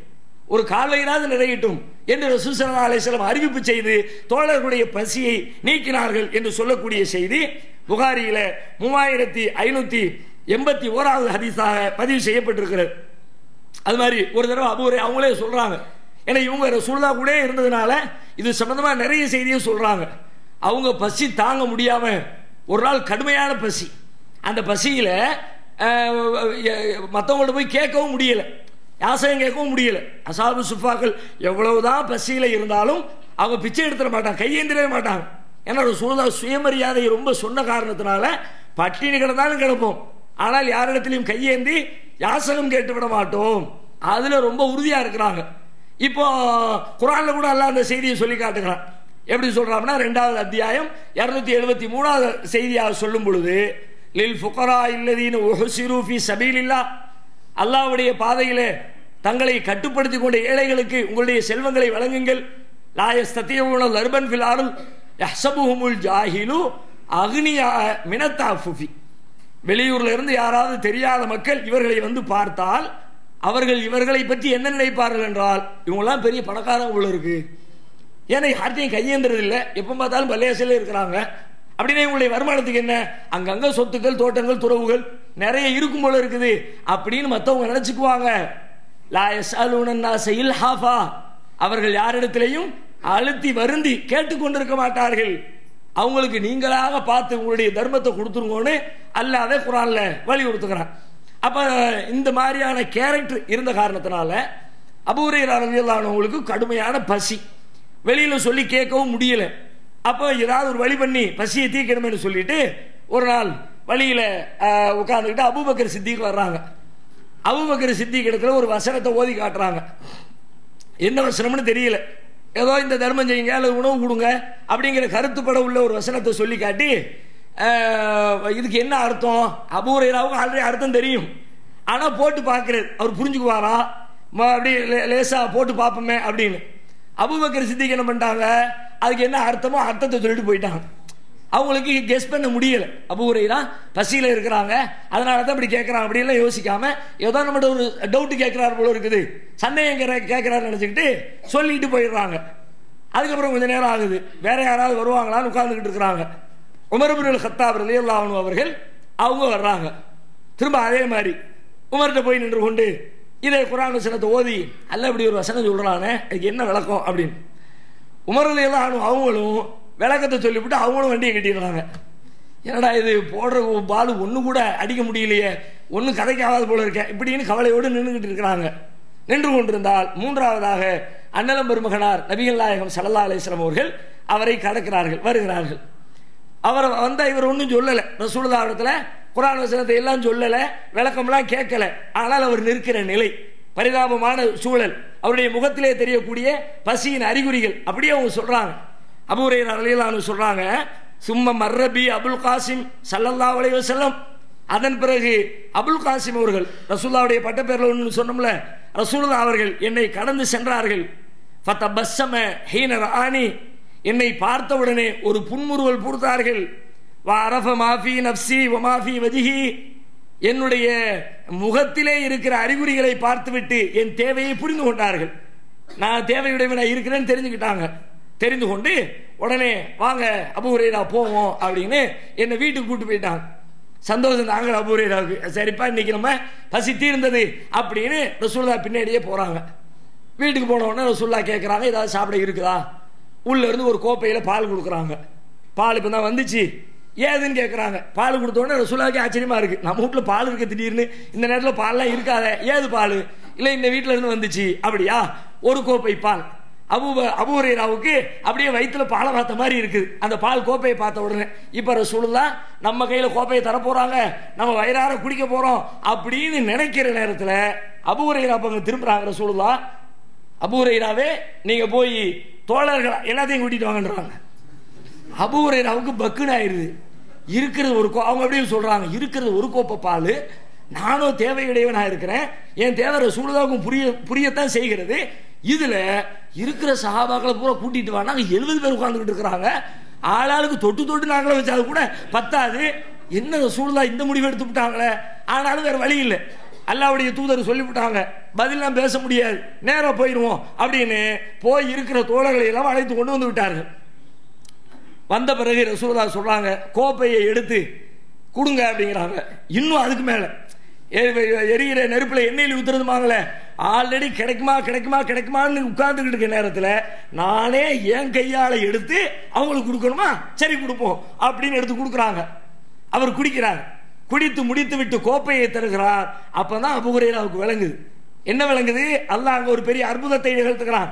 ஒரு 1/4 வயிறாவது நிறையட்டும் என்று ரசூல் ஸல்லல்லாஹு அலைஹி வஸல்லம் அறிவிப்பு செய்து தோழர்களுடைய பசியை நீக்கினார்கள் என்று சொல்லக்கூடிய செய்தி புகாரியில 3581வது ஹதீஸாக பதிவு செய்யப்பட்டிருக்கிறது. அது மாதிரி ஒரு தடவை அபூ ஹுரைரா அவங்களே சொல்றாங்க, ஏன்னா இவங்க ரசூலுல்லாஹ் கூட இருந்ததுனால இது சம்பந்தமா நிறைய செய்தியை சொல்றாங்க. அவங்க பசி தாங்க முடியாம ஒரு நாள் கடுமையான பசி, அந்த பசியில மற்றவங்கள்ட்ட போய் கேட்கவும் முடியல, யாசகம் கேட்கவும் முடியல. அஸ்ஹாபு சுஃபாக்கள் எவ்வளவுதான் பசியில இருந்தாலும் அவங்க பிச்சை எடுத்துட மாட்டாங்க, கையேந்திரவே மாட்டாங்க. ஏன்னா ரசூலுல்லாஹ் சுயமரியாதை ரொம்ப சொன்ன காரணத்தினால பட்டினி கிடந்தாலும் கிடப்போம், ஆனால் யாரிடத்திலையும் கையேந்தி யாசகம் கேட்டு விட மாட்டோம், அதுல ரொம்ப உறுதியா இருக்கிறாங்க. இப்போ குர்ஆன்ல கூட அல்லாஹ் அந்த செய்தியை சொல்லி காட்டுகிறான். எப்படி சொல்றாங்கன்னா 2வது அத்தியாயம் 273வது செய்தியாக சொல்லும் பொழுது, லில் ஃபுகரா இல்லதீன உஹ்சிரு ஃபீ சபீலில்லாஹ், அல்லாஹ்வுடைய பாதையிலே தங்களை கட்டுப்படுத்திக் கொண்ட ஏழைகளுக்கு உங்களுடைய செல்வங்களை வழங்குங்கள். லா யஸ்ததியூன லர்பன் ஃபில் அர்ல் யஹ்ஸபுஹுமுல் ஜாஹிலு அக்னியா மினத் தஅஃஃபுஃபி, வெளியூர்ல இருந்து யாராவது தெரியாத மக்கள் இவர்களை வந்து பார்த்தால் அவர்கள் இவர்களை பற்றி என்ன நினைப்பார்கள் என்றால், இவங்கெல்லாம் பெரிய பணக்காரங்க போல இருக்கு, ஏன்னா யார்ட்டையும் கையேந்திரது இல்லை, எப்போ பார்த்தாலும் பள்ளியாசல இருக்கிறாங்க, அப்படின்னா இவங்களுடைய வருமானத்துக்கு என்ன, அங்கங்க சொத்துக்கள் தோட்டங்கள் துறவுகள் நிறைய இருக்கும் போல இருக்குது அப்படின்னு மற்றவங்க நினைச்சுக்குவாங்க. லா யஸ்அலூன அன்னாஸ இல்ஹாஃபா, அவர்கள் யாரிடத்திலையும் அழுத்தி வருந்தி கேட்டுக்கொண்டிருக்க மாட்டார்கள், அவங்களுக்கு நீங்களாக பார்த்து உங்களுடைய தர்மத்தை கொடுத்துருங்கன்னு அல்லாஹ் குர்ஆன்ல வலியுறுத்துகிறான். அப்ப இந்த மாதிரியான கேரக்டர் இருந்த காரணத்தினால அபூ ஹுரைரா ரலியல்லாஹு அன்ஹு அவங்களுக்கு கடுமையான பசி, வெளியில சொல்லி கேட்கவும் முடியல. அப்போ ஏதாவது ஒரு வழி பண்ணி பசியை தீர்க்கணும்னு சொல்லிட்டு ஒரு நாள் வழியில உட்கார்ந்துக்கிட்டு அபூபக்கர் சித்திக் வர்றாங்க. அபூபக்கர் சித்திக் இடத்துல ஒரு வசனத்தை ஓதி காட்டுறாங்க. என்ன வசனம்னு தெரியல, ஏதோ இந்த தர்மம் செய்யுங்க அல்லது உணவு கொடுங்க அப்படிங்கிற கருத்துப்பட உள்ள ஒரு வசனத்தை சொல்லி காட்டி, இதுக்கு என்ன அர்த்தம், அபூ ஹுரைராவுக்கு ஆல்ரெடி அர்த்தம் தெரியும், ஆனா போட்டு பார்க்கிறது அவர் புரிஞ்சுக்குவாரா, அப்படி லேசா போட்டு பார்ப்போமே அப்படின்னு. அபூபக்கர் சித்திக் என்ன பண்ணிட்டாங்க, அதுக்கு என்ன அர்த்தமோ அர்த்தத்தை சொல்லிட்டு போயிட்டாங்க. அவங்களுக்கு கெஸ் பண்ண முடியல, அபூ ஹுரைரா பசியில இருக்கிறாங்க அதனால தான் இப்படி கேட்கறாங்க அப்படின்லாம் யோசிக்காம ஏதோ நம்மகிட்ட ஒரு டவுட் கேட்கிறாரு போல இருக்குது, சந்தேகம் கேட்கிறாரு நினைச்சுக்கிட்டு சொல்லிட்டு போயிடுறாங்க. அதுக்கப்புறம் கொஞ்சம் நேரம் ஆகுது, வேற யாராவது வருவாங்களான்னு உட்கார்ந்துக்கிட்டு இருக்கிறாங்க. உமர் இப்னுல் கத்தாப் ரலியல்லாஹு அன்ஹு அவர்கள் அவங்க வர்றாங்க. திரும்ப அதே மாதிரி உமர்கிட்ட போய் நின்று கொண்டு இதே குர்ஆன் வசனத்தை ஓதி, அல்ல இப்படி ஒரு வசனம் சொல்றானே அதுக்கு என்ன விளக்கம் அப்படின்னு. உமர் ரலியல்லாஹு அன்ஹு அவங்களும் விளக்கத்தை சொல்லிவிட்டு அவங்களும் வண்டியை கட்டிடுறாங்க. என்னடா இது போடுற பாலு ஒன்று கூட அடிக்க முடியலையே, ஒன்றும் கதைக்காகாத போல இருக்கேன் இப்படின்னு கவலையோடு நின்றுக்கிட்டு இருக்கிறாங்க. நின்று கொண்டிருந்தால் மூன்றாவதாக அண்ணலம் பெருமகனார் நபிகள் நாயகம் ஸல்லல்லாஹு அலைஹி வஸல்லம் அவர்கள் அவரை கடக்கிறார்கள், வருகிறார்கள். அவர் வந்த இவர் ஒன்றும் சொல்லலை, ரசூலுல்லாஹ் இடத்துல குர்ஆன் வசனத்தை எல்லாம் சொல்லலை, விளக்கம்லாம் கேட்கல. ஆனால் அவர் நிற்கிற நிலை, பரிதாபமான சூழல், அவருடைய முகத்திலே தெரியக்கூடிய பசியின் அறிகுறிகள் அப்படியே அவங்க சொல்றாங்க. அபூ ஹுரைரா ரலியல்லாஹு அன்ஹு சொல்றாங்க, சும்ம மர்ரபி அபுல் காசிம் ஸல்லல்லாஹு அலைஹி வஸல்லம். அதன் பிறகு அபுல் காசிம் அவர்கள், ரசூலுல்லாஹ்வுடைய பட்டப்பேர்ல ஒன்று சொன்னோம்ல, ரசூலுல்லாஹ் அவர்கள் என்னை கடந்து சென்றார்கள். ஃபதபஸ்ஸம ஹீன ரஆனி, என்னை பார்த்தவுடனே ஒரு புன்முறுவல் பூர்த்தார்கள். வஅரஃப மா ஃபீ நஃப்ஸி வ மா ஃபீ வஜ்ஹி, என்னுடைய முகத்திலே இருக்கிற அறிகுறிகளை பார்த்துவிட்டு என் தேவையை புரிந்து கொண்டார்கள். நான் தேவையுடையவனாக இருக்கிறேன்னு தெரிஞ்சுக்கிட்டாங்க. தெரிந்து கொண்டு உடனே வாங்க அபூ ஹுரைரா போவோம் அப்படின்னு என்னை வீட்டுக்கு கூட்டு போயிட்டாங்க. சந்தோஷம் தாங்க அபூ ஹுரைராவுக்கு. சரிப்பா இன்னைக்கு நம்ம பசி தீர்ந்தது அப்படின்னு ரசூலுல்லாஹ் பின்னாடியே போறாங்க. வீட்டுக்கு போன உடனே ரசூலுல்லாஹ் கேட்குறாங்க, ஏதாவது சாப்பிட இருக்குதா? உள்ள இருந்து ஒரு கோப்பையில் பால் கொடுக்குறாங்க. பால் இப்போ தான் வந்துச்சு, ஏதுன்னு கேட்குறாங்க. பால் கொடுத்த உடனே ரசூலுல்லாஹ்க்கு ஆச்சரியமா இருக்கு, நம்ம வீட்டில் பால் இருக்கு, திடீர்னு இந்த நேரத்தில் பால்லாம் இருக்காத, ஏது பால்? இல்லை இந்த வீட்டில் இருந்து வந்துச்சு. அப்படியா? ஒரு கோப்பை பால். அபூ ஹுரைராவுக்கு அப்படியே வயிற்றுல பாலை பார்த்த மாதிரி இருக்குது அந்த பால் கோப்பையை பார்த்த உடனே. இப்போ ரசூலுல்லாஹ் நம்ம கையில் கோப்பையை தரப்போறாங்க, நம்ம வயிறார குடிக்க போறோம் அப்படின்னு நினைக்கிற நேரத்தில் அபூ ஹுரைரா பக்கம் திரும்புறாங்க. ரசூலுல்லாஹ், அபூ ஹுரைராவே நீங்க போய் தோழர்கள் எல்லாத்தையும் கூட்டிட்டு வாங்கன்றாங்க. அபூ ஹுரைராவுக்கு பக்குன்னு ஆயிருது. இருக்கிறது ஒரு அவங்க அப்படின்னு சொல்றாங்க, இருக்கிறது ஒரு கோப்பை பால், நானும் தேவையுடையவனா இருக்கிறேன், என் தேவை ரசூலுல்லாஹ்வுக்கும் புரியத்தான் செய்கிறது. இதுல இருக்கிற சஹாபாக்களை பூரா கூட்டிட்டு வா, நாங்க 70 பேர் உட்கார்ந்துகிட்டு இருக்கிறாங்க, ஆளாளுக்கு தொட்டு தொட்டு நாங்களே வச்சாது கூட பத்தாது, என்ன ரசூலுல்லாஹ் இந்த முடிவு எடுத்து விட்டாங்களே. ஆனாலும் வேற வழி இல்லை, அல்லாஹ்வுடைய தூதர் சொல்லிவிட்டாங்க, பதிலாம் பேச முடியாது, நேரா போயிடுவோம் அப்படின்னு போய் இருக்கிற தோழர்களை எல்லாம் அழைத்து கொண்டு வந்து விட்டார்கள். வந்த பிறகு ரசூலுல்லாஹ் சொல்றாங்க, கோப்பையை எடுத்து கொடுங்க அப்படிங்கிறாங்க. இன்னும் அதுக்கு மேல எரிகிற நெருப்புல எண்ணெயில் ஊத்துறதுமாங்களே, ஆல்ரெடி கிடைக்குமா கிடைக்குமா கிடைக்குமான்னு உட்கார்ந்துக்கிட்டு இருக்க நேரத்தில் நானே என் கையால எடுத்து அவங்களுக்கு கொடுக்கணுமா, சரி கொடுப்போம் அப்படின்னு எடுத்து கொடுக்குறாங்க. அவர் குடிக்கிறார், குடித்து முடித்து விட்டு கோப்பையை தருகிறார். அப்பதான் அபூ ஹுரைராவுக்கு விளங்குது. என்ன விளங்குது? அல்லாஹ் அங்க ஒரு பெரிய அற்புதத்தை நிகழ்த்துகிறான்.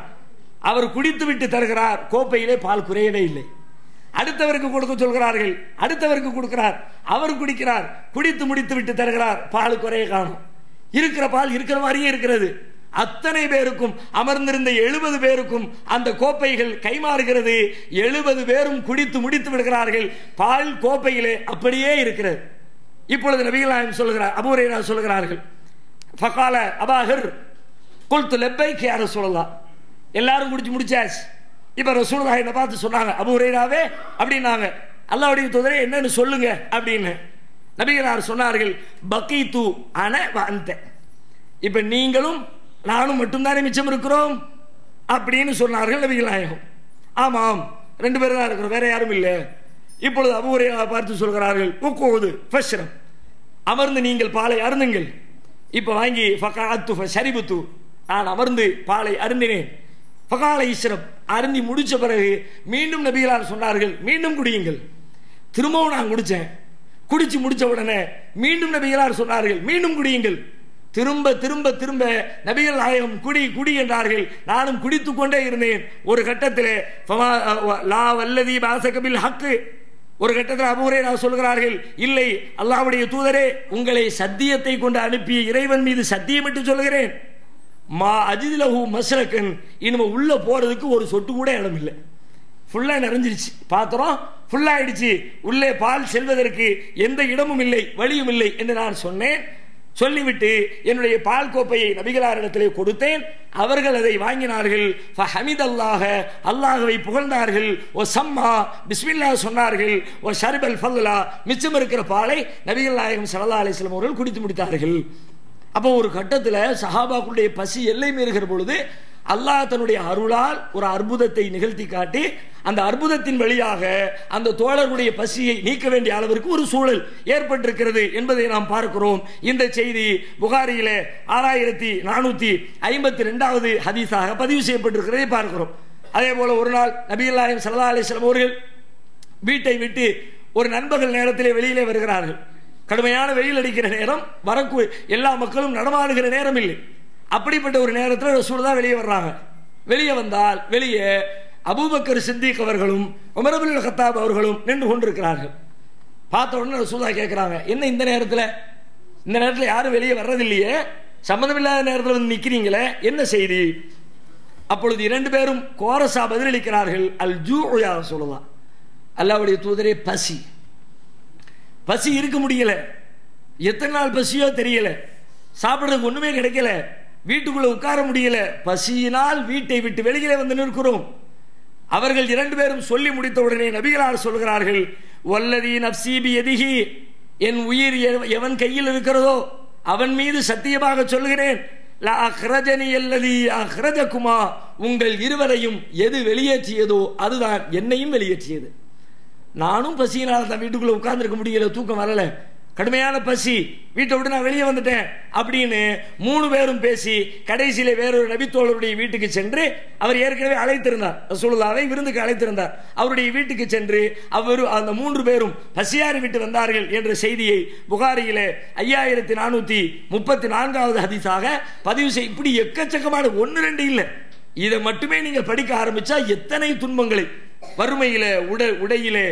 அவர் குடித்து விட்டு தருகிறார், கோப்பையிலே பால் குறையவே இல்லை. அடுத்தவருக்கு கொடுக்க சொல்கிறார்கள், அடுத்தவருக்கு கொடுக்கிறார், அவர் குடிக்கிறார், குடித்து முடித்து விட்டு தருகிறார், பால் குறைய காணும். இருக்கிற பால் இருக்கிற மாதிரியே இருக்கிறது. அத்தனை பேருக்கும், அமர்ந்திருந்த 70 பேருக்கும் அந்த கோப்பைகள் கைமாறுகிறது. 70 பேரும் குடித்து முடித்து விடுகிறார்கள், பால் கோப்பையிலே அப்படியே இருக்கிறது. இப்பொழுது நபிகள் நாயகம் சொல்கிறார், அபூ ஹுரைரா சொல்கிறார்கள், ஃபகால அபாஹர் குல்து லப்பைக் யா ரசூலல்லாஹ், எல்லாரும் குடிச்சு முடிச்சாச்சு. இப்ப ரசூலுல்லாஹ் என்ன பார்த்து சொன்னாங்க, அபூ ஹுரைராவே அப்படின்னாங்க, அல்லாஹ்வுடைய தூதரே என்னன்னு சொல்லுங்க அப்படின்னு. நபிகளார் சொன்னார்கள், பகீது அன வ அன்த, இப்ப நீங்களும் நானும் மட்டும்தானே மிச்சம் இருக்கிறோம் அப்படின்னு சொன்னார்கள் நபிகள் நாயகம். ஆமாம், 2 பேரும் தான் இருக்கிறோம், வேற யாரும் இல்லை. இப்பொழுது அபூ ஹுரைரா பார்த்து சொல்கிறார்கள், உக்கூது ஃபஷ்ரம், அமர்ந்து நீங்கள் பாலை அருந்துங்கள். இப்ப வாங்கி ஃபகாத்து ஃபஷரிபுது, நான் அமர்ந்து பாலை அருந்தினேன். ஃபகால இஸ்ரப், அருந்தி முடிச்ச பிறகு மீண்டும் நபிகளார் சொன்னார்கள், மீண்டும் குடியுங்கள். திரும்பவும் நான் குடிச்சேன். குடிச்சு முடிச்ச உடனே மீண்டும் நபிகளார் சொன்னார்கள், மீண்டும் குடியுங்கள். திரும்ப திரும்ப திரும்ப நபிகள் நாயகம் குடி குடி என்றார்கள். நானும் குடித்து கொண்டே இருந்தேன். ஒரு கட்டத்தில் லா வல்லதி பாசகபில் ஹக்கு, ஒரு கட்டத்தில் அபூ ஹுரைரா சொல்கிறார்கள், இல்லை அல்லாஹ்வுடைய தூதரே, உங்களை சத்தியத்தை கொண்டு அனுப்பிய இறைவன் மீது சத்தியமிட்டு சொல்கிறேன், மா அஜிதிலஹு மஸ்ரக்கன், இனிமே உள்ள போறதுக்கு ஒரு சொட்டு கூட இடம் இல்லை, ஃபுல்லா நிறைஞ்சிருச்சு, பாத்திரம் ஃபுல்லா ஆயிடுச்சு, உள்ளே பால் செல்வதற்கு எந்த இடமும் இல்லை, வழியும் இல்லை என்று நான் சொன்னேன். சொல்லிவிட்டு என்னுடைய பால் கோப்பையை நபிகளாரிடத்திலே கொடுத்தேன். அவர்கள் அதை வாங்கினார்கள். ஃபஹமிதல்லாஹ, அல்லாஹ்வை புகழ்ந்தார்கள். ஓ சம்மா, பிஸ்மில்லா சொன்னார்கள். ஓ ஷர்பல் ஃபல்லா, மிச்சம் இருக்கிற பாலை நபிகள் நாயகம் ஸல்லல்லாஹு அலைஹி வஸல்லம் அவர்கள் குடித்து முடித்தார்கள். அப்போ ஒரு கட்டத்தில் சஹாபாக்களுடைய பசி எல்லை மீறுகிற பொழுது அல்லாஹ் தன்னுடைய அருளால் ஒரு அற்புதத்தை நிகழ்த்தி காட்டி அந்த அற்புதத்தின் வழியாக அந்த தோழர்களுடைய பசியை நீக்க வேண்டிய அளவிற்கு ஒரு சூழல் ஏற்பட்டிருக்கிறது என்பதை நாம் பார்க்கிறோம். இந்த செய்தி புகாரியிலே 6452வது ஹதீஸாக பதிவு செய்யப்பட்டிருக்கிறதை பார்க்கிறோம். அதே போல ஒரு நாள் நபிகள் நாயகம் ஸல்லல்லாஹு அலைஹி வஸல்லம் அவர்கள் வீட்டை விட்டு ஒரு நண்பகல் நேரத்திலே வெளியிலே வருகிறார்கள். கடுமையான வெயில் அடிக்கிற நேரம், எல்லா மக்களும் நடமாடுகிற நேரம் இல்லை. அப்படிப்பட்ட ஒரு நேரத்தில் ரசூலுல்லாஹ் வெளியே வர்றாங்க. வெளியே வந்தால் வெளியே அபூபக்கர் சித்திக் அவர்களும் உமர் இப்னு கத்தாப் அவர்களும் நின்று கொண்டிருக்கிறார்கள். பார்த்த உடனே ரசூலுல்லாஹ் கேட்கிறாங்க, என்ன இந்த நேரத்தில் யாரும் வெளியே வர்றதில்லையே, சம்பந்தமில்லாத நேரத்தில் வந்து நிற்கிறீங்களே, என்ன செய்தி? அப்பொழுது இரண்டு பேரும் கோரசா பதிலளிக்கிறார்கள், அல் ஜூ யா ரசூலுல்லாஹ், அல்லாஹ்வுடைய தூதரே பசி இருக்க முடியல, எத்தனை நாள் பசியோ தெரியல, சாப்பிட்றதுக்கு ஒண்ணுமே கிடைக்கல, வீட்டுக்குள்ள உட்கார முடியல, பசியினால் வீட்டை விட்டு வெளியிலே வந்து நிற்கிறோம். அவர்கள் இரண்டு பேரும் சொல்லி முடித்த உடனே நபிகளார் சொல்கிறார்கள், வல்லதி நப்சி பியதிஹி, என் உயிர் எவன் கையில் இருக்கிறதோ அவன் மீது சத்தியமாக சொல்கிறேன், லா அக்ரஜனி அல்லதி அக்ரஜகுமா, உங்கள் இருவரையும் எது வெளியேற்றியதோ அதுதான் என்னையும் வெளியேற்றியது. நானும் பசியினால் தான் வீட்டுக்குள்ள உட்கார்ந்துருக்க முடியல, தூக்கம் வரல, கடுமையான பசி, வீட்டை விட்டு நான் வெளியே வந்துட்டேன் அப்படின்னு மூணு பேரும் பேசி கடைசியில வேறொரு நபித்தோழருடைய வீட்டுக்கு சென்று, அவர் ஏற்கனவே அழைத்திருந்தார், ரசூலுல்லாஹ்வை விருந்துக்கு அழைத்திருந்தார், அவருடைய வீட்டுக்கு சென்று அந்த மூன்று பேரும் பசியாறி விட்டு வந்தார்கள் என்ற செய்தியை புகாரியிலே 5434வது ஹதீஸாக பதிவு செய். இப்படி எக்கச்சக்கமான ஒன்று ரெண்டு இல்லை, இதை மட்டுமே நீங்க படிக்க ஆரம்பிச்சா எத்தனை துன்பங்களை, வறுமையில, உடையிலே,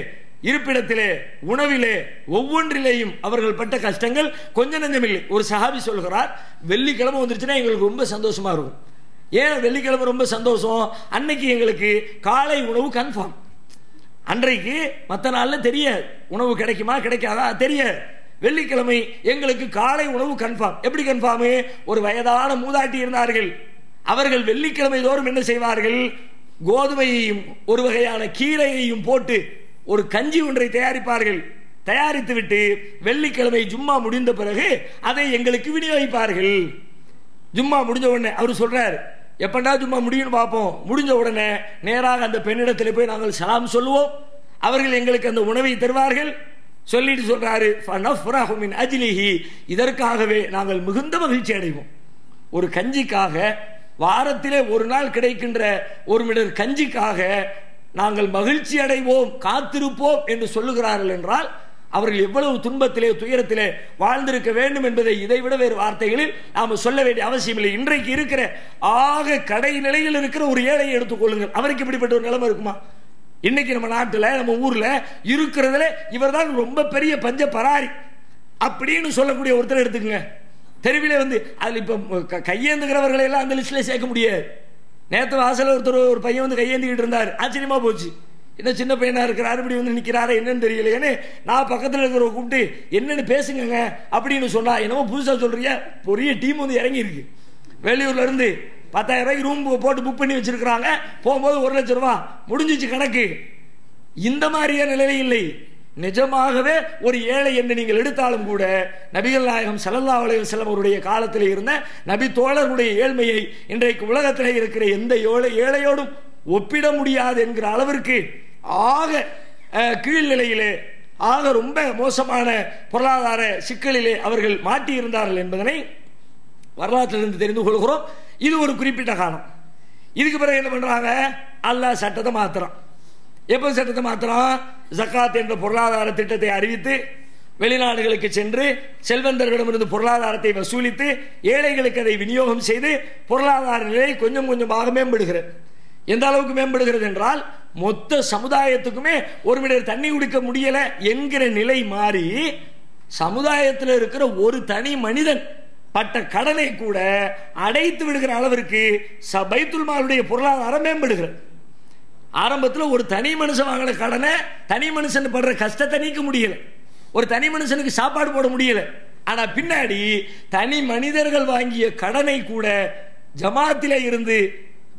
இருப்பிடத்திலே, உணவிலே, ஒவ்வொன்றிலேயும் அவர்கள் பட்ட கஷ்டங்கள் கொஞ்ச நஞ்சமில்லை. ஒரு சஹாபி சொல்கிறார், வெள்ளிக்கிழமை வந்துருச்சுன்னா எங்களுக்கு ரொம்ப சந்தோஷமா இருக்கும். ஏன் வெள்ளிக்கிழமை ரொம்ப சந்தோஷம்? அன்னைக்கு எங்களுக்கு காலை உணவு கன்ஃபார்ம். அன்றைக்கு மற்ற நாள்ல தெரியாது உணவு கிடைக்குமா கிடைக்காதா தெரியாது. வெள்ளிக்கிழமை எங்களுக்கு காலை உணவு கன்ஃபார்ம். எப்படி கன்ஃபார்ம்? ஒரு வயதான மூதாட்டி இருந்தார்கள், அவர்கள் வெள்ளிக்கிழமை தோறும் என்ன செய்வார்கள், கோதுமையையும் ஒரு வகையான கீரையையும் போட்டு ஒரு கஞ்சி ஒன்றை தயாரிப்பார்கள். தயாரித்து விட்டு வெள்ளிக்கிழமை ஜும்மா முடிந்த பிறகு அதை எங்களுக்கு விநியோகிப்பார்கள். ஜும்மா முடிஞ்ச உடனே அவர் சொல்றார், எப்பண்டா ஜும்மா முடியும் பார்ப்போம். முடிஞ்ச உடனே நேராக அந்த பெண்ணிடத்தில் போய் நாங்கள் சலாம் சொல்லுவோம், அவர்கள் எங்களுக்கு அந்த உணவை தருவார்கள். சொல்லிட்டு சொல்றாரு, ஃபனஃப்ரஹு மின் அஜ்லிஹி, இதற்காகவே நாங்கள் மிகுந்த மகிழ்ச்சி அடைவோம். ஒரு கஞ்சிக்காக, வாரத்திலே ஒரு நாள் கிடைக்கின்ற ஒரு மிடர் கஞ்சிக்காக நாங்கள் மகிழ்ச்சி அடைவோம், காத்திருப்போம் என்று சொல்லுகிறார்கள் என்றால் அவர்கள் எவ்வளவு துன்பத்திலே, துயரத்திலே வாழ்ந்திருக்க வேண்டும் என்பதை இதைவிட வேறு வார்த்தைகளில் நாம் சொல்ல வேண்டிய அவசியம் இல்லை. இன்றைக்கு இருக்கிற ஆக கடை நிலையில் இருக்கிற ஒரு ஏழையை எடுத்துக்கொள்ளுங்கள், அவருக்கு இப்படிப்பட்ட ஒரு நிலைமை இருக்குமா? இன்னைக்கு நம்ம நாட்டில், நம்ம ஊர்ல இருக்கிறதுல இவர் தான் ரொம்ப பெரிய பஞ்ச பராரி அப்படின்னு சொல்லக்கூடிய ஒருத்தர் எடுத்துக்கங்க. தெருவிலே வந்து அதில் இப்ப கையேந்துகிறவர்களை எல்லாம் அந்த லிஸ்ட்ல சேர்க்க முடியாது. நேற்று வாசல ஒரு பையன் வந்து கையேந்திக்கிட்டு இருந்தார், ஆச்சரியமா போச்சு. என்ன சின்ன பையனா இருக்கிறாரு, இப்படி வந்து நிக்கிறாரு, என்னன்னு தெரியலையேன்னு நான் பக்கத்தில் இருக்கிறவங்க கூப்பிட்டு என்னன்னு பேசுங்க அப்படின்னு சொன்னா, என்னமோ புதுசா சொல்றீங்க, பெரிய டீம் வந்து இறங்கி இருக்கு, வெளியூர்ல இருந்து 10,000 ரூபாய்க்கு ரூம் போட்டு புக் பண்ணி வச்சிருக்கிறாங்க, போகும்போது 1 லட்சம் ரூபாய் முடிஞ்சிச்சு கணக்கு. இந்த மாதிரியான நிலை இல்லை. நிஜமாகவே ஒரு ஏழை என்று நீங்கள் எடுத்தாலும் கூட நபிகள் நாயகம் ஸல்லல்லாஹு அலைஹி வஸல்லம் அவருடைய காலத்தில் இருந்த நபி தோழர்களுடைய ஏழ்மையை இன்றைக்கு உலகத்திலே இருக்கிற எந்த ஏழையோடும் ஒப்பிட முடியாது என்கிற அளவிற்கு ஆக கீழ்நிலையிலே, ஆக ரொம்ப மோசமான பொருளாதார சிக்கலிலே அவர்கள் மாட்டியிருந்தார்கள் என்பதனை வரலாற்றிலிருந்து தெரிந்து கொள்கிறோம். இது ஒரு குறிப்பிட்ட காலம். இதுக்கு பிறகு என்ன பண்றாங்க, அல்லாஹ் சட்டத்தை மாத்துறான். எப்போ சட்டத்தை மாத்திரம்? ஜகாத் என்ற பொருளாதார திட்டத்தை அறிவித்து வெளிநாடுகளுக்கு சென்று செல்வந்தர்களிடமிருந்து பொருளாதாரத்தை வசூலித்து ஏழைகளுக்கு அதை விநியோகம் செய்து பொருளாதார நிலை கொஞ்சம் கொஞ்சமாக மேம்படுகிறது. எந்த அளவுக்கு மேம்படுகிறது என்றால், மொத்த சமுதாயத்துக்குமே ஒரு மிடர் தண்ணி குடிக்க முடியல என்கிற நிலை மாறி, சமுதாயத்தில் இருக்கிற ஒரு தனி மனிதன் பட்ட கடனை கூட அடைத்து விடுகிற அளவிற்கு பைத்துல் மாலுடைய பொருளாதாரம் மேம்படுகிறது. ஆரம்பத்தில் ஒரு தனி மனுஷன் வாங்கின கடனை, தனி மனுஷன் படுற கஷ்டத்தை நீக்க முடியல, ஒரு தனி மனுஷனுக்கு சாப்பாடு போட முடியல. ஆனா பின்னாடி தனி மனிதர்கள் வாங்கிய கடனை கூட ஜமாத்திலே இருந்து,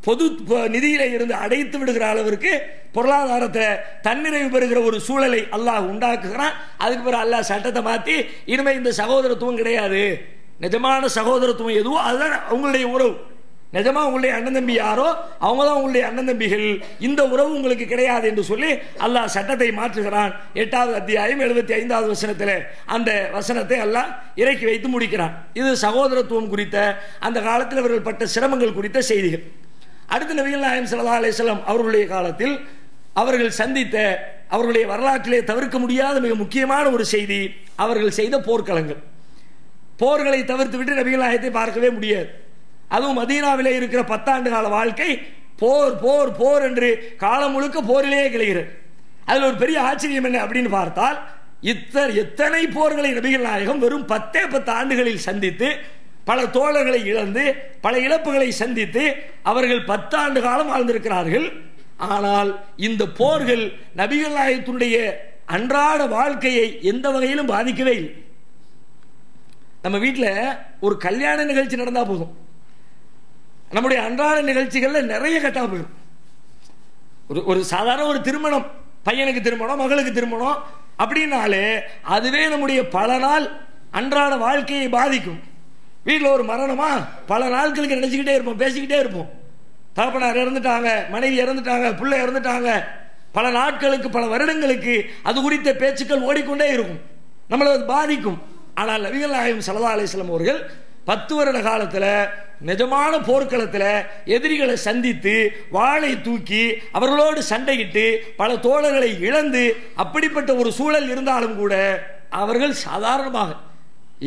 பொது நிதியில இருந்து அடைத்து விடுகிற அளவிற்கு பொருளாதாரத்தை தன்னிறைவு பெறுகிற ஒரு சூழலை அல்லாஹ் உண்டாக்குகிறான். அதுக்கு பிறகு அல்லாஹ் சட்டத்தை மாத்தி, இனிமே இந்த சகோதரத்துவம் கிடையாது, நிஜமான சகோதரத்துவம் எதுவோ அதுதான் உங்களுடைய உறவு, நிஜமா உங்களுடைய அண்ணன் தம்பி யாரோ அவங்க தான் உங்களுடைய அண்ணன் தம்பிகள், இந்த உறவு உங்களுக்கு கிடையாது என்று சொல்லி அல்லாஹ் சட்டத்தை மாற்றுகிறான். 8வது அத்தியாயம் 75வது வசனத்தில் அந்த வசனத்தை அல்லாஹ் இறக்கி வைத்து முடிக்கிறான். இது சகோதரத்துவம் குறித்த, அந்த காலத்தில் அவர்கள் பட்ட சிரமங்கள் குறித்த செய்திகள். அடுத்த நபிகள் நாயகம் ஸல்லல்லாஹு அலைஹி வஸல்லம் அவர்களுடைய காலத்தில் அவர்கள் சந்தித்த, அவர்களுடைய வரலாற்றிலே தவிர்க்க முடியாத மிக முக்கியமான ஒரு செய்தி, அவர்கள் செய்த போர்க்களங்கள். போர்களை தவிர்த்து விட்டு நபிகள் நாயகத்தை பார்க்கவே முடியாது. அதுவும் மதீனாவிலே இருக்கிற 10 ஆண்டு கால வாழ்க்கை போர் போர் போர் என்று காலம் முழுக்க போரிலேயே கிளைகிறது. அதில் ஒரு பெரிய ஆச்சரியம் என்ன அப்படின்னு பார்த்தால், எத்தனை போர்களை நபிகள் நாயகம் வெறும் 10 ஆண்டுகளில் சந்தித்து பல தோழர்களை இழந்து பல இழப்புகளை சந்தித்து அவர்கள் 10 ஆண்டு காலம் வாழ்ந்திருக்கிறார்கள். ஆனால் இந்த போர்கள் நபிகள் நாயகத்தினுடைய அன்றாட வாழ்க்கையை எந்த வகையிலும் பாதிக்கவே இல்லை. நம்ம வீட்டில் ஒரு கல்யாண நிகழ்ச்சி நடந்தா போதும், நம்முடைய அன்றாட நிகழ்ச்சிகள்ல நிறைய கட்டா போயிடும். ஒரு சாதாரண ஒரு திருமணம், பையனுக்கு திருமணம் மகளுக்கு திருமணம் அப்படின்னாலே அதுவே நம்முடைய பல நாள் அன்றாட வாழ்க்கையை பாதிக்கும். வீட்டில் ஒரு மரணமா பல நாட்களுக்கு நினைச்சுக்கிட்டே இருப்போம், பேசிக்கிட்டே இருப்போம். தகப்பனார் இறந்துட்டாங்க, மனைவி இறந்துட்டாங்க, பிள்ளை இறந்துட்டாங்க, பல நாட்களுக்கு பல வருடங்களுக்கு அது குறித்த பேச்சுக்கள் ஓடிக்கொண்டே இருக்கும், நம்மளை அது பாதிக்கும். ஆனால் நபிகள் நாயகம் ஸல்லல்லாஹு அலைஹி வஸல்லம் அவர்கள் 10 வருட காலத்தில் நிஜமான போர்க்களத்தில் எதிரிகளை சந்தித்து வாளை தூக்கி அவர்களோடு சண்டையிட்டு பல தோழர்களை இழந்து அப்படிப்பட்ட ஒரு சூழல் இருந்தாலும் கூட அவர்கள் சாதாரணமாக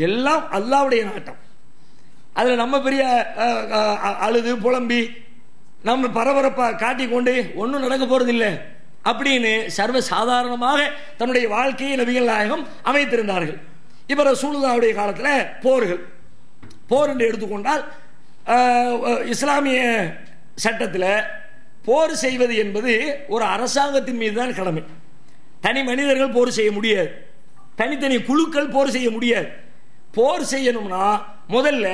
எல்லாம் அல்லாஹ்வுடைய நாட்டம். அதில் நம்ம பெரிய அழுது புலம்பி நம்ம பரபரப்பா காட்டிக்கொண்டு ஒன்றும் நடக்க போறதில்லை அப்படின்னு சர்வ சாதாரணமாக தன்னுடைய வாழ்க்கையை நபிகள் நாயகம் அமைத்திருந்தார்கள். இப்போ ரசூலுல்லாஹ்வுடைய காலத்தில் போர் என்று எடுத்துக்கொண்டால் இஸ்லாமிய சட்டத்தில் போர் செய்வது என்பது ஒரு அரசாங்கத்தின் மீது தான் கடமை. தனி மனிதர்கள் போர் செய்ய முடியாது, தனித்தனி குழுக்கள் போர் செய்ய முடியாது. போர் செய்யணும்னா முதல்ல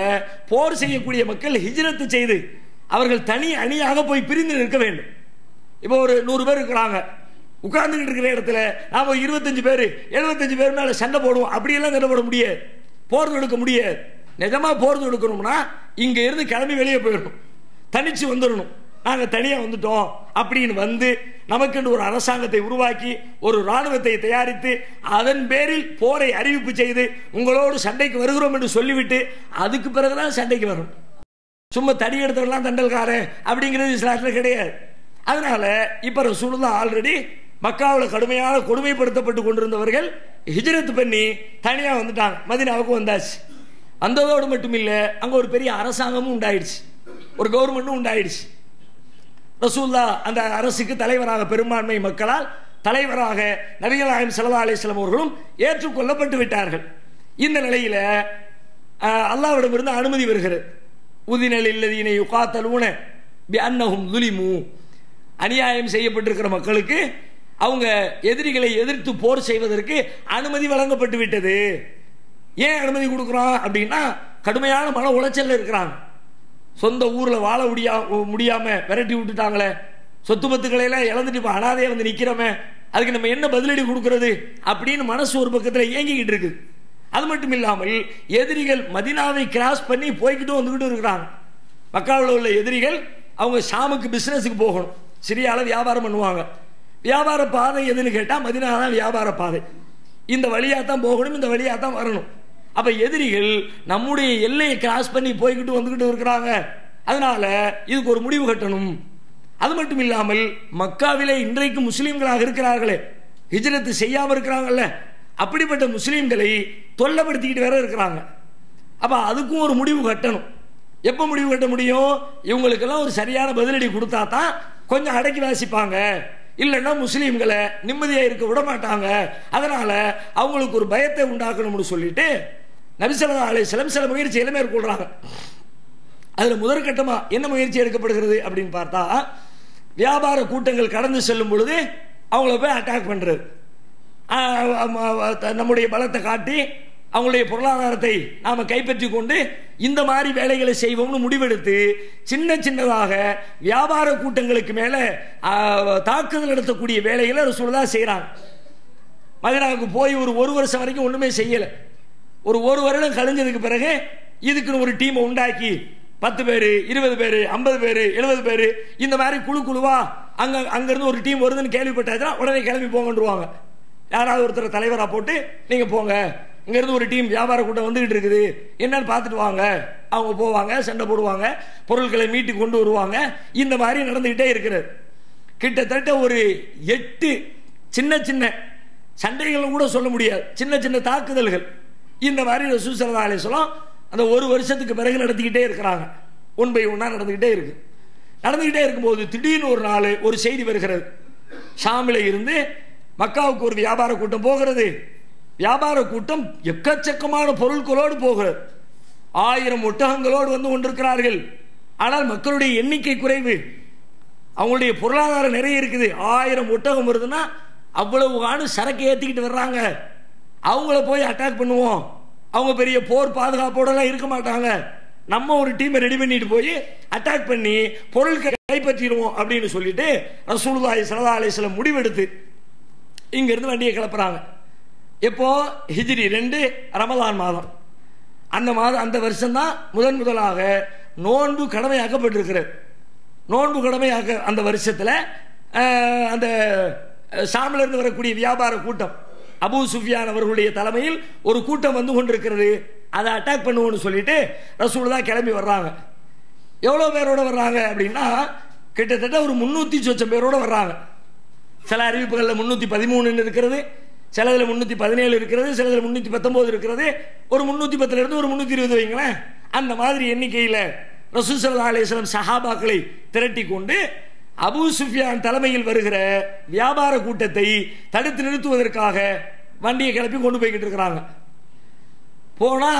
போர் செய்யக்கூடிய மக்கள் ஹிஜ்ரத்து செய்து அவர்கள் தனி அணியாக போய் பிரிந்து நிற்க வேண்டும். இப்போ ஒரு 100 பேர் இருக்கிறாங்க, உட்கார்ந்துக்கிட்டு இருக்கிற இடத்துல நாம 25 பேர் 75 பேர் மேல சண்டை போடுவோம், அப்படியெல்லாம் சண்டை போட முடியாது, போர் தொடுக்க முடியாது. நிஜமா போர் தொடுக்கணும்னா இங்க இருந்து கிளம்பி வெளியே போயிடணும், தனிச்சு வந்துடணும். நாங்கள் தனியாக வந்துட்டோம் அப்படின்னு வந்து நமக்கென்று ஒரு அரசாங்கத்தை உருவாக்கி ஒரு இராணுவத்தை தயாரித்து அதன் பேரில் போரை அறிவிப்பு செய்து உங்களோடு சண்டைக்கு வருகிறோம் என்று சொல்லிவிட்டு அதுக்கு பிறகுதான் சண்டைக்கு வரும். சும்மா தடி எடுத்தவெல்லாம் தண்டல்காரன் அப்படிங்கிறது இஸ்லாத்தில் கிடையாது. அதனால இப்ப ரசூலுல்லாஹ் ஆல்ரெடி மக்காவில் கடுமையாக கொடுமைப்படுத்தப்பட்டு கொண்டிருந்தவர்கள் ஹிஜ்ரத் பண்ணி தனியா வந்துட்டாங்க, மதீனாவுக்கு வந்தாச்சு. வந்ததோடு மட்டும் இல்ல, அங்க ஒரு பெரிய அரசாங்கமும் உண்டாயிடுச்சு, ஒரு கவர்மெண்ட்டும் உண்டாயிடுச்சு. ரசூலுல்லாஹ் அந்த அரசுக்கு தலைவராக பெரும்பான்மை மக்களால் தலைவராக நபிகள் நாயகம் ஸல்லல்லாஹு அலைஹி வஸல்லம் அவர்களும் ஏற்றுக்கொள்ளப்பட்டு விட்டார்கள். இந்த நிலையில அல்லாஹ்விடமிருந்து அனுமதி வருகிறது. உதினல் இல்லதீன யுகாத்தலூன பிஅன்னஹும் ஸுலிமு, அநியாயம் செய்யப்பட்டிருக்கிற மக்களுக்கு அவங்க எதிரிகளை எதிர்த்து போர் செய்வதற்கு அனுமதி வழங்கப்பட்டு விட்டது. ஏன் அனுமதி கொடுக்குறோம் அப்படின்னா, கடுமையான மன உளைச்சல்ல இருக்கிறாங்க, சொந்த ஊர்ல வாழ முடியாம விரட்டி விட்டுட்டாங்களே, சொத்து பத்துக்களை எல்லாம் இழந்துட்டு இப்ப அனாதையா வந்து நிக்கிறோமே, அதுக்கு நம்ம என்ன பதிலடி கொடுக்கிறது அப்படின்னு மனசு ஒரு பக்கத்தில் இயங்கிக்கிட்டு இருக்கு. அது மட்டும் இல்லாமல் எதிரிகள் மதீனாவை கிராஸ் பண்ணி போய்கிட்டு வந்துகிட்டு இருக்கிறாங்க. மக்காவில் உள்ள எதிரிகள் அவங்க ஷாமுக்கு பிசினஸுக்கு போகணும், சிரியால வியாபாரம் பண்ணுவாங்க. வியாபார பாதை எதுன்னு கேட்டா மதீனா தான் வியாபார பாதை. இந்த வழியா தான் போகணும், இந்த வழியா தான் வரணும். அப்ப எதிரிகள் நம்முடைய எல்லையை கிராஸ் பண்ணி போய்கிட்டு வந்துகிட்டு இருக்கிறாங்க, அதனால இதுக்கு ஒரு முடிவு கட்டணும். அது மட்டும் இல்லாமல் மக்காவிலே இன்றைக்கு முஸ்லீம்களாக இருக்கிறார்களே, ஹிஜ்ரத் செய்யாம இருக்கிறாங்கல்ல, அப்படிப்பட்ட முஸ்லீம்களை தொல்லைப்படுத்திக்கிட்டு வேற இருக்கிறாங்க. அப்ப அதுக்கும் ஒரு முடிவு கட்டணும். எப்ப முடிவு கட்ட முடியும்? இவங்களுக்கெல்லாம் ஒரு சரியான பதிலடி கொடுத்தா தான் கொஞ்சம் அடக்கி வாசிப்பாங்க, இல்லைன்னா முஸ்லீம்களை நிம்மதியா இருக்க விட மாட்டாங்க. அதனால அவங்களுக்கு ஒரு பயத்தை உண்டாக்கணும்னு சொல்லிட்டு நபி ஸல்லல்லாஹு அலைஹி வஸல்லம் சில முயற்சிகளை மேற்கொள்றாங்க. அதுல முதற்கட்டமா என்ன முயற்சி எடுக்கப்படுகிறது அப்படின்னு பார்த்தா, வியாபார கூட்டங்கள் கடந்து செல்லும் பொழுது அவங்கள போய் அட்டாக் பண்றது, நம்முடைய பலத்தை காட்டி அவங்களுடைய பொருளாதாரத்தை நாம கைப்பற்றி கொண்டு இந்த மாதிரி வேலைகளை செய்வோம்னு முடிவெடுத்து சின்ன சின்னதாக வியாபார கூட்டங்களுக்கு மேல தாக்குதல் நடத்தக்கூடிய வேலைகளை ரசூலுல்லாஹ் செய்யறாங்க. மதீனாவுக்கு போய் ஒரு வருஷம் வரைக்கும் ஒண்ணுமே செய்யல. ஒரு வருடம் கழிஞ்சதுக்கு பிறகு இதுக்குன்னு ஒரு டீமை உண்டாக்கி 10 பேர் 20 பேர் 50 பேர் 70 பேர் இந்த மாதிரி குழுவா அங்கிருந்து ஒரு டீம் வருதுன்னு கேள்விப்பட்டாச்சுன்னா உடனே கிளம்பி போங்கன்றுவாங்க. யாராவது ஒருத்தர் தலைவராக போட்டு நீங்க போங்க, இங்கிருந்து ஒரு டீம் வியாபார கூட்டம் வந்துகிட்டு இருக்குது என்னன்னு பார்த்துட்டு வாங்க. அவங்க போவாங்க, சண்டை போடுவாங்க, பொருட்களை மீட்டு கொண்டு வருவாங்க. இந்த மாதிரி நடந்துகிட்டே இருக்கிறது. கிட்டத்தட்ட ஒரு 8 சின்ன சின்ன சண்டைகளும் கூட சொல்ல முடியாது, சின்ன சின்ன தாக்குதல்கள் இந்த மாதிரி ரசூல் ஸல்லல்லாஹு அலைஹி வஸல்லம் அந்த ஒரு வருஷத்துக்கு பிறகு நடத்திக்கிட்டே இருக்கிறாங்க. ஒன் பை ஒன்னா நடந்துகிட்டே இருக்கும்போது திடீர்னு ஒரு நாள் ஒரு செய்தி வருகிறது. ஷாமில இருந்து மக்காவுக்கு ஒரு வியாபார கூட்டம் போகிறது. வியாபார கூட்டம் எக்கச்சக்கமான பொருட்களோடு போகிறது. 1000 ஒட்டகங்களோடு வந்து கொண்டிருக்கிறார்கள். ஆனால் மக்களுடைய எண்ணிக்கை குறைவு, அவங்களுடைய பொருளாதாரம் நிறைய இருக்குது. 1000 ஒட்டகம் வருதுன்னா அவ்வளவு சரக்கு ஏற்றிக்கிட்டு வர்றாங்க. அவங்கள போய் அட்டாக் பண்ணுவோம், அவங்க பெரிய போர் பாதுகாப்போடலாம் இருக்க மாட்டாங்க, நம்ம ஒரு டீமை ரெடி பண்ணிட்டு போய் அட்டாக் பண்ணி பொருட்களை கைப்பற்றிடுவோம் அப்படின்னு சொல்லிட்டு ரசூலுல்லாஹி ஸல்லல்லாஹு அலைஹி வஸல்லம் முடிவெடுத்து இங்கிருந்து வண்டியை கிளப்புறாங்க. எப்போ? ஹிஜ்ரி 2 ரமலான் மாதம். அந்த வருஷம் தான் முதலாக நோன்பு கடமையாக்கப்பட்டிருக்கிறது. நோன்பு கடமையாக அந்த வருஷத்தில் அந்த ஷாமில் இருந்து வரக்கூடிய வியாபார கூட்டம், அபூ சுஃபியான் அவர்களுடைய தலைமையில் ஒரு கூட்டம் வந்து கொண்டிருக்கிறது. அதை அட்டாக் பண்ணுவோம்னு சொல்லிட்டு ரசூலுல்லாஹ் கிளம்பி வர்றாங்க. எவ்வளோ பேரோட வர்றாங்க அப்படின்னா கிட்டத்தட்ட ஒரு 300 சொச்சம் பேரோட வர்றாங்க. சில அறிவிப்புகளில் 313 இருக்கிறது, சிலதில் 317 இருக்கிறது, சிலதில் 319 இருக்கிறது, ஒரு 310 இருந்து ஒரு 320 வைங்களேன். அந்த மாதிரி எண்ணிக்கையில் ரசூல் ஸல்லல்லாஹு அலைஹி வஸல்லம் சஹாபாக்களை திரட்டி கொண்டு அபூ சுஃபியான் தலைமையில் வருகிற வியாபார கூட்டத்தை தடுத்து நிறுத்துவதற்காக வண்டியை கிளப்பி கொண்டு போய்கிட்டு இருக்கிறாங்க. போனா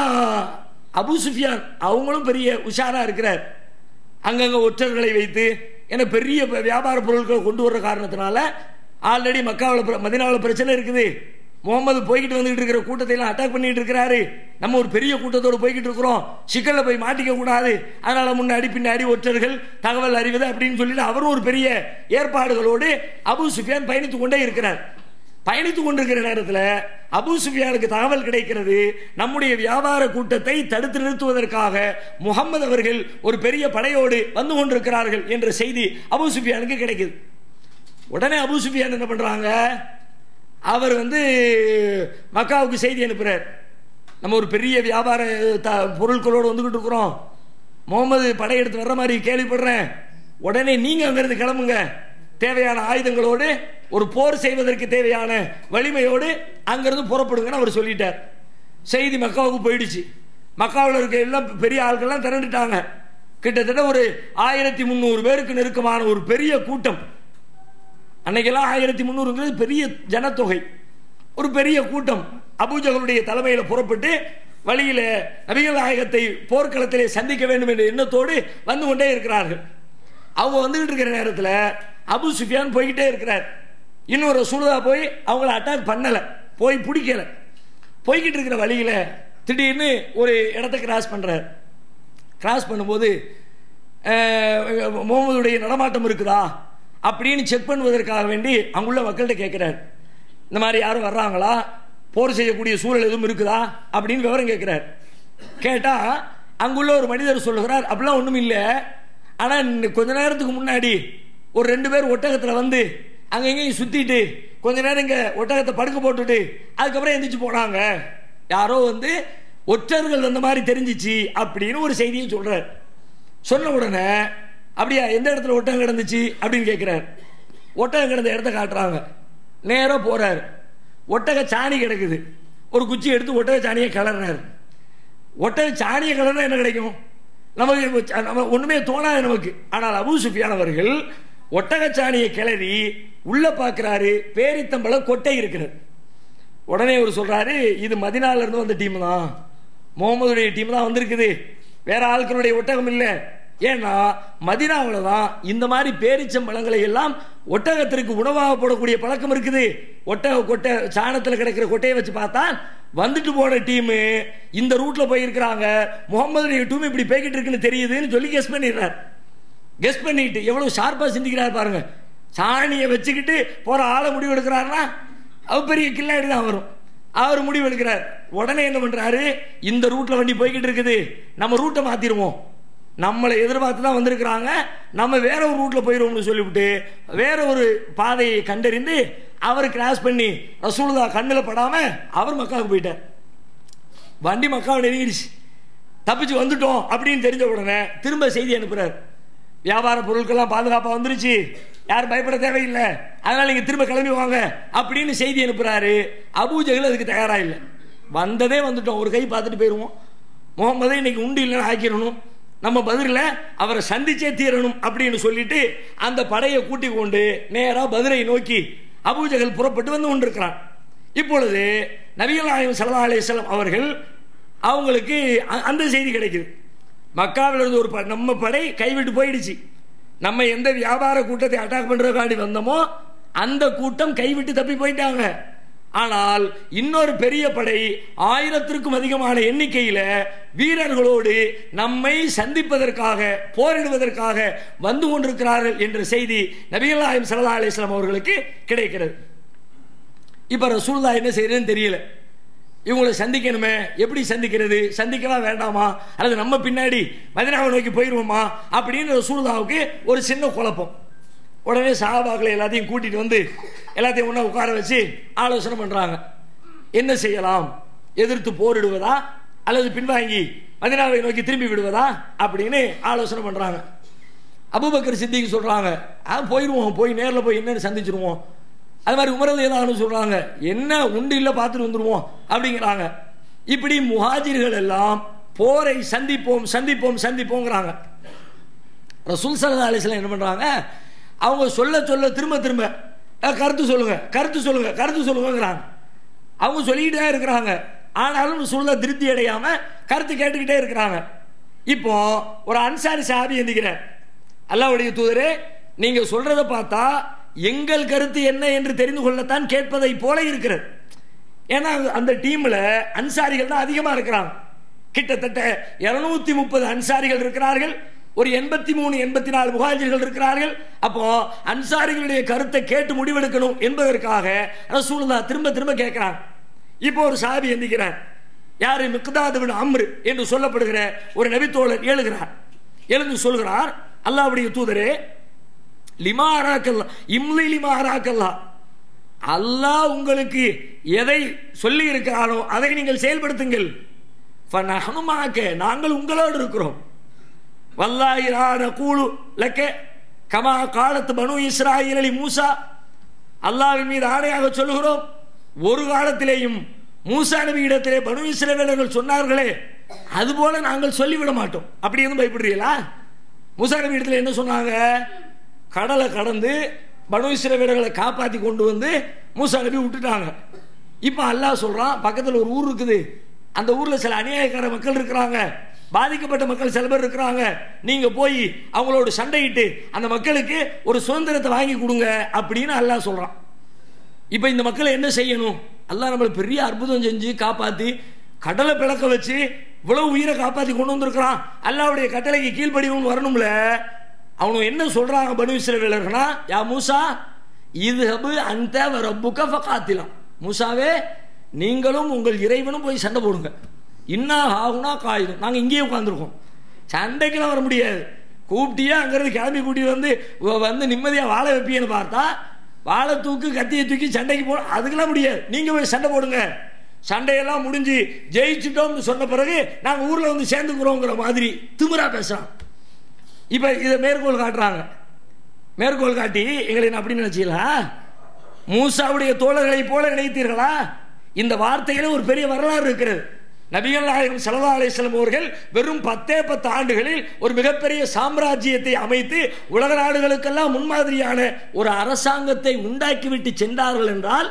அபூ சுஃபியான் அவங்களும் பெரிய உஷாரா இருக்கிறார். அங்கங்க ஒற்றர்களை வைத்து ஏன்னா பெரிய வியாபார பொருட்களை கொண்டு வர்ற காரணத்தினால ஆல்ரெடி மக்காவில் மதீனாவில் பிரச்சனை இருக்குது. முகமது போய்கிட்டு வந்துகிட்டு இருக்கிற கூட்டத்தை எல்லாம் அட்டாக் பண்ணிட்டு இருக்கிறாரு. நம்ம ஒரு பெரிய கூட்டத்தோடு போய்கிட்டு இருக்கிறோம், சிக்கல்ல போய் மாட்டிக்க கூடாது, அதனால முன்னாடி பின்னாடி ஒற்றர்கள் தகவல் அறிவது அப்படின்னு சொல்லிட்டு அவரும் ஒரு பெரிய ஏற்பாடுகளோடு அபூ சுஃபியான் பயணித்துக் கொண்டே இருக்கிறார். பயணித்துக் கொண்டிருக்கிற நேரத்தில் அபூ சுஃபியானுக்கு தகவல் கிடைக்கிறது, நம்முடைய வியாபார கூட்டத்தை தடுத்து நிறுத்துவதற்காக முகமது அவர்கள் ஒரு பெரிய படையோடு வந்து கொண்டிருக்கிறார்கள் என்ற செய்தி அபூ சுஃபியானுக்கு கிடைக்குது. உடனே அபூ சுஃபியான் என்ன பண்றாங்க, அவர் வந்து மக்காவுக்கு செய்தி அனுப்புறார். நம்ம ஒரு பெரிய வியாபார பொருட்களோடு வந்துகிட்டு இருக்கிறோம், முகமது படையெடுத்து வர்ற மாதிரி கேள்விப்படுறேன், உடனே நீங்க அங்கிருந்து கிளம்புங்க, தேவையான ஆயுதங்களோடு ஒரு போர் செய்வதற்கு தேவையான வலிமையோடு அங்கிருந்து புறப்படுங்கன்னு அவர் சொல்லிட்டார். செய்தி மக்காவுக்கு போயிடுச்சு. மக்காவில் இருக்க எல்லாம் பெரிய ஆட்கள்லாம் திரண்டுட்டாங்க. கிட்டத்தட்ட ஒரு 1300 பேருக்கு நெருக்கமான ஒரு பெரிய கூட்டம். அன்னைக்கெல்லாம் 1300 பெரிய ஜனத்தொகை, ஒரு பெரிய கூட்டம் அபூஜகளுடைய தலைமையில் புறப்பட்டு வழியில நபிகள் நாயகத்தை போர்க்களத்திலே சந்திக்க வேண்டும் என்ற எண்ணத்தோடு வந்து கொண்டே இருக்கிறார்கள். அவங்க வந்துகிட்டு இருக்கிற நேரத்தில் அபூ சுஃபியான் போய்கிட்டே இருக்கிறார். இன்னொரு ரசூலுல்லா போய் அவங்கள அட்டாக் பண்ணல, போய் பிடிக்கல. போய்கிட்டு இருக்கிற வழியில திடீர்னு ஒரு இடத்தை கிராஸ் பண்றார். கிராஸ் பண்ணும்போது முகமதுடைய நடமாட்டம் இருக்குதா அப்படின்னு செக் பண்ணுவதற்காக வேண்டி அங்குள்ள மக்கள்கிட்ட கேட்கிறார். இந்த மாதிரி யாரும் வர்றாங்களா, போர் செய்யக்கூடிய சூழல் எதுவும் இருக்குதா அப்படின்னு விவரம் கேட்கிறார். கேட்டா அங்குள்ள ஒரு மனிதர் சொல்லுகிறார், அப்படிலாம் ஒண்ணும் இல்லை, ஆனா கொஞ்ச நேரத்துக்கு முன்னாடி ஒரு 2 பேர் ஒட்டகத்தில் வந்து அங்க எங்கேயும் சுத்திட்டு கொஞ்ச நேரம் இங்க ஒட்டகத்தை படுக்க போட்டுட்டு அதுக்கப்புறம் எந்திரிச்சு போனாங்க, யாரோ வந்து ஒற்றர்கள் அந்த மாதிரி தெரிஞ்சிச்சு அப்படின்னு ஒரு செய்தியை சொல்றார். சொன்ன உடனே அப்படியா, எந்த இடத்துல ஒட்டகம் கிடந்துச்சு அப்படின்னு கேட்கிறார். ஒட்டகம் கிடந்த இடத்த காட்டுறாங்க. நேராக போறாரு. ஒட்டக சாணி கிடக்குது. ஒரு குச்சி எடுத்து ஒட்டக சாணியை கிளறாரு. ஒட்டக சாணியை கிளறா என்ன கிடைக்கும், நமக்கு ஒண்ணுமே தோணாது நமக்கு. ஆனால் அபூ சுஃபியான் அவர்கள் ஒட்டகச்சாணியை கிளறி உள்ள பார்க்கிறாரு, பேரித்தம்பளம் கொட்டை இருக்கிறது. உடனே அவர் சொல்றாரு, இது மதீனால இருந்து வந்த டீம் தான், முகமதுடைய டீம் தான் வந்திருக்குது, வேற ஆட்களுடைய ஒட்டகம் இல்லை. ஏன்னா மதீனாவில் தான் இந்த மாதிரி பேரிச்சம்பழங்களை எல்லாம் ஒட்டகத்திற்கு உணவாக போடக்கூடிய பழக்கம் இருக்குது. ஒட்டக கொட்டை சாணத்தில் கிடைக்கிற கொட்டையை வச்சு பார்த்தா வந்துட்டு போன டீமு இந்த ரூட்ல போயிருக்கிறாங்க, முகமதுடைய டீம் இப்படி போய்கிட்டு இருக்குன்னு தெரியுதுன்னு சொல்லி கெஸ் பண்ணிடுறார். கெஸ் பண்ணிட்டு எவ்வளவு ஷார்ப்பா சிந்திக்கிறார் பாருங்க. சாணியை வச்சுக்கிட்டு போற ஆளை முடிவு எடுக்கிறாருன்னா அவர் பெரிய கில்லாடி தான் வரும். அவர் முடிவு எடுக்கிறார். உடனே என்ன பண்றாரு, இந்த ரூட்ல வண்டி போய்கிட்டு இருக்குது, நம்ம ரூட்டை மாத்திருவோம், நம்மளை எதிர்பார்த்து தான் வந்திருக்கிறாங்க, நம்ம வேற ஒரு ரூட்ல போயிருவோம்னு சொல்லிவிட்டு வேற ஒரு பாதையை கண்டறிந்து அவர் கிராஸ் பண்ணி ரசூலுல்லாஹ் கண்ணில் படாம அவர் மக்காவுக்கு போயிட்டார். வண்டி மக்காவை நெருங்கிடுச்சு, தப்பிச்சு வந்துட்டோம் அப்படின்னு தெரிஞ்ச உடனே திரும்ப செய்தி அனுப்புறார். வியாபார பொருட்கள்லாம் பாதுகாப்பா வந்துருச்சு, யாரும் பயப்பட தேவையில்லை, அதனால நீங்க திரும்ப கிளம்பி வாங்க அப்படின்னு செய்தி அனுப்புறாரு. அபூ ஜஹல் அதுக்கு தயாரா இல்லை. வந்ததே வந்துட்டோம், ஒரு கை பார்த்துட்டு போயிருவோம், முகமதை இன்னைக்கு உண்டு இல்லைன்னு ஆக்கிடணும், நம்ம பதிரில் அவரை சந்திச்சே தீரணும் அப்படின்னு சொல்லிட்டு அந்த படையை கூட்டிக் கொண்டு நேராக பதிரை நோக்கி அபூஜஹல் புறப்பட்டு வந்து கொண்டிருக்கிறான். இப்பொழுது நபிகள் நாயகம் ஸல்லல்லாஹு அலைஹி வஸல்லம் அவர்கள் அவங்களுக்கு அந்த செய்தி கிடைக்குது. மக்காவில் இருந்து ஒரு நம்ம படை கைவிட்டு போயிடுச்சு. நம்ம எந்த வியாபார கூட்டத்தை அட்டாக் பண்றதுக்காண்டி வந்தோமோ அந்த கூட்டம் கைவிட்டு தப்பி போயிட்டாங்க. ஆனால் இன்னொரு பெரிய படை 1000க்கும் அதிகமான எண்ணிக்கையில் வீரர்களோடு நம்மை சந்திப்பதற்காக போரிடுவதற்காக வந்து கொண்டிருக்கிறார்கள் என்ற செய்தி நபிகள் நாயகம் ஸல்லல்லாஹு அலைஹி வஸல்லம் அவர்களுக்கு கிடைக்கிறது. இப்ப ரசூலுல்லாஹ் என்ன செய்யறதுன்னு தெரியல. இவங்களை சந்திக்கணுமே, எப்படி சந்திக்கிறது, சந்திக்கவா வேண்டாமா, அல்லது நம்ம பின்னாடி மதீனாவை நோக்கி போயிடுவோமா அப்படின்னு ரசூலுல்லாஹ்வுக்கு ஒரு சின்ன குழப்பம். உடனே சஹாபாக்களை எல்லாத்தையும் கூட்டிட்டு வந்து எல்லாத்தையும் ஒன்றா உட்கார வச்சு ஆலோசனை பண்றாங்க. என்ன செய்யலாம், எதிர்த்து போரிடுவதா அல்லது பின்வாங்கி மதீனாவை நோக்கி திரும்பி விடுவதா அப்படின்னு ஆலோசனை பண்றாங்க. அபூபக்கர் சித்திக் சொல்றாங்க, போயிடுவோம், போய் நேரில் போய் என்னன்னு சந்திச்சிருவோம். அது மாதிரி உமர் ரலியல்லாஹு அன்ஹு சொல்றாங்க, என்ன உண்டு இல்லை பார்த்துட்டு வந்துடுவோம் அப்படிங்கிறாங்க. இப்படி முஹாஜிர்கள் எல்லாம் போரை சந்திப்போம் சந்திப்போம் சந்திப்போங்கிறாங்க. ரசூல் ஸல்லல்லாஹு அலைஹி வஸல்லம் என்ன பண்றாங்க, அவங்க சொல்ல சொல்ல திரும்ப திரும்ப கருத்து சொல்லுங்க கருத்து சொல்லுங்க கருத்து சொல்லுங்கிறாங்க. அவங்க சொல்லிக்கிட்டே இருக்கிறாங்க. ஆனாலும் ரசூலுல்லாஹ் திருப்தி அடையாம கருத்து கேட்டுக்கிட்டே இருக்கிறாங்க. இப்போ ஒரு அன்சாரி சஹாபி எந்திக்கிறார், அல்லாஹ்வுடைய தூதரே நீங்க சொல்றதை பார்த்தா எங்கள் கருத்து என்ன என்று தெரிந்து கொள்ளத்தான் கேட்பதை போல இருக்கிறது. ஏன்னா அந்த டீம்ல அன்சாரிகள் தான் அதிகமா இருக்கிறாங்க. கிட்டத்தட்ட 230 அன்சாரிகள் இருக்கிறார்கள், ஒரு 83 84 முஹாஜிர்கள் இருக்கிறார்கள். அப்போ அன்சாரிகளுடைய கருத்தை கேட்டு முடிவெடுக்கணும் என்பதற்காக ரசூலுல்லாஹ் திரும்ப திரும்ப கேட்கிறாங்க. இப்போ ஒரு சஹாபி எந்திக்கிறார், யாரு, மிக்தாத் இப்னு அம்ர் என்று சொல்லப்படுகிற ஒரு நபித்தோழர் எழுகிறார். எழுந்து சொல்கிறார், அல்லாஹ்வுடைய தூதரே லிமா அராக்கல்லா இம்லி லிமா அராக்கல்லா, அல்லாஹ் உங்களுக்கு எதை சொல்லி இருக்கிறானோ அதை நீங்கள் செயல்படுத்துங்கள். ஃபனஹ்னு மஅக, நாங்கள் உங்களோடு இருக்கிறோம். வல்லாஹி லா நகூலு லக கமா காலத் பனு இஸ்ராயீல் அலி மூசா, அல்லாஹ்வின் மீது ஆணையாக சொல்லுகிறோம், ஒரு காலத்திலேயும் மூசா நபி இடத்திலே பனு இஸ்ரவேலர்கள் சொன்னார்களே அதுபோல நாங்கள் சொல்லிவிட மாட்டோம். அப்படி எதுவும் பயப்படுறீங்களா? மூசா நபி இடத்துல என்ன சொன்னாங்க, கடலை கடந்து பனு இஸ்ரவேலர்களை காப்பாற்றி கொண்டு வந்து மூசா நபி விட்டுட்டாங்க. இப்போ அல்லாஹ் சொல்றான், பக்கத்தில் ஒரு ஊர் இருக்குது, அந்த ஊர்ல சில அநியாயக்கார மக்கள் இருக்கிறாங்க, பாதிக்கப்பட்ட மக்கள் சில பேர் இருக்கிறாங்க, நீங்க போய் அவங்களோட சண்டையிட்டு அந்த மக்களுக்கு ஒரு சுதந்திரத்தை வாங்கி கொடுங்க அப்படின்னு அல்லாஹ் சொல்றான். இப்போ இந்த மக்களை என்ன செய்யணும், அல்லாஹ் நம்மளை பெரிய அற்புதம் செஞ்சு காப்பாற்றி கடலை பிளக்க வச்சு இவ்வளவு உயிரை காப்பாற்றி கொண்டு வந்திருக்கிறான், அல்லாஹ்வுடைய கட்டளைக்கு கீழ்ப்படியணும்னு வரணும்ல. அவனு என்ன சொல்றாங்க பனு இஸ்ரவேலர்களா, யா மூசா இத்ஹபு அன்த வ ரப்புக ஃபகாத்திலா, மூசாவே நீங்களும் உங்கள் இறைவனும் போய் சண்டை போடுங்க. இன்னா ஹாகுனா காயுதும், நாங்கள் இங்கேயே உட்காந்துருக்கோம், சண்டைக்கெல்லாம் வர முடியாது. கூப்பிட்டியா அங்கிருந்து கிளம்பி கூட்டி வந்து நிம்மதியாக வாழை வைப்பீன்னு பார்த்தா வாழை தூக்கு கத்தியை தூக்கி சண்டைக்கு போ, அதுக்கெல்லாம் முடியாது, நீங்க போய் சண்டை போடுங்க. சண்டையெல்லாம் முடிஞ்சு ஜெயிச்சுட்டோம்னு சொன்ன பிறகு நாங்கள் ஊரில் வந்து சேர்ந்துக்கிறோங்கிற மாதிரி திமிரா பேசுறான். இப்போ இதை மேற்கோள் காட்டுறாங்க. மேற்கோள் காட்டி எங்களை அப்படின்னு நினைச்சீங்களா, மூசாவுடைய தோழர்களை போல நினைத்தீர்களா? இந்த வார்த்தையில ஒரு பெரிய வரலாறு இருக்கிறது. நபிகள் நாயகம் ஸல்லல்லாஹு அலைஹி வஸல்லம் அவர்கள் வெறும் 10 ஆண்டுகளில் ஒரு மிகப்பெரிய சாம்ராஜ்யத்தை அமைத்து உலக நாடுகளுக்கெல்லாம் முன்மாதிரியான ஒரு அரசாங்கத்தை உண்டாக்கிவிட்டு சென்றார்கள் என்றால்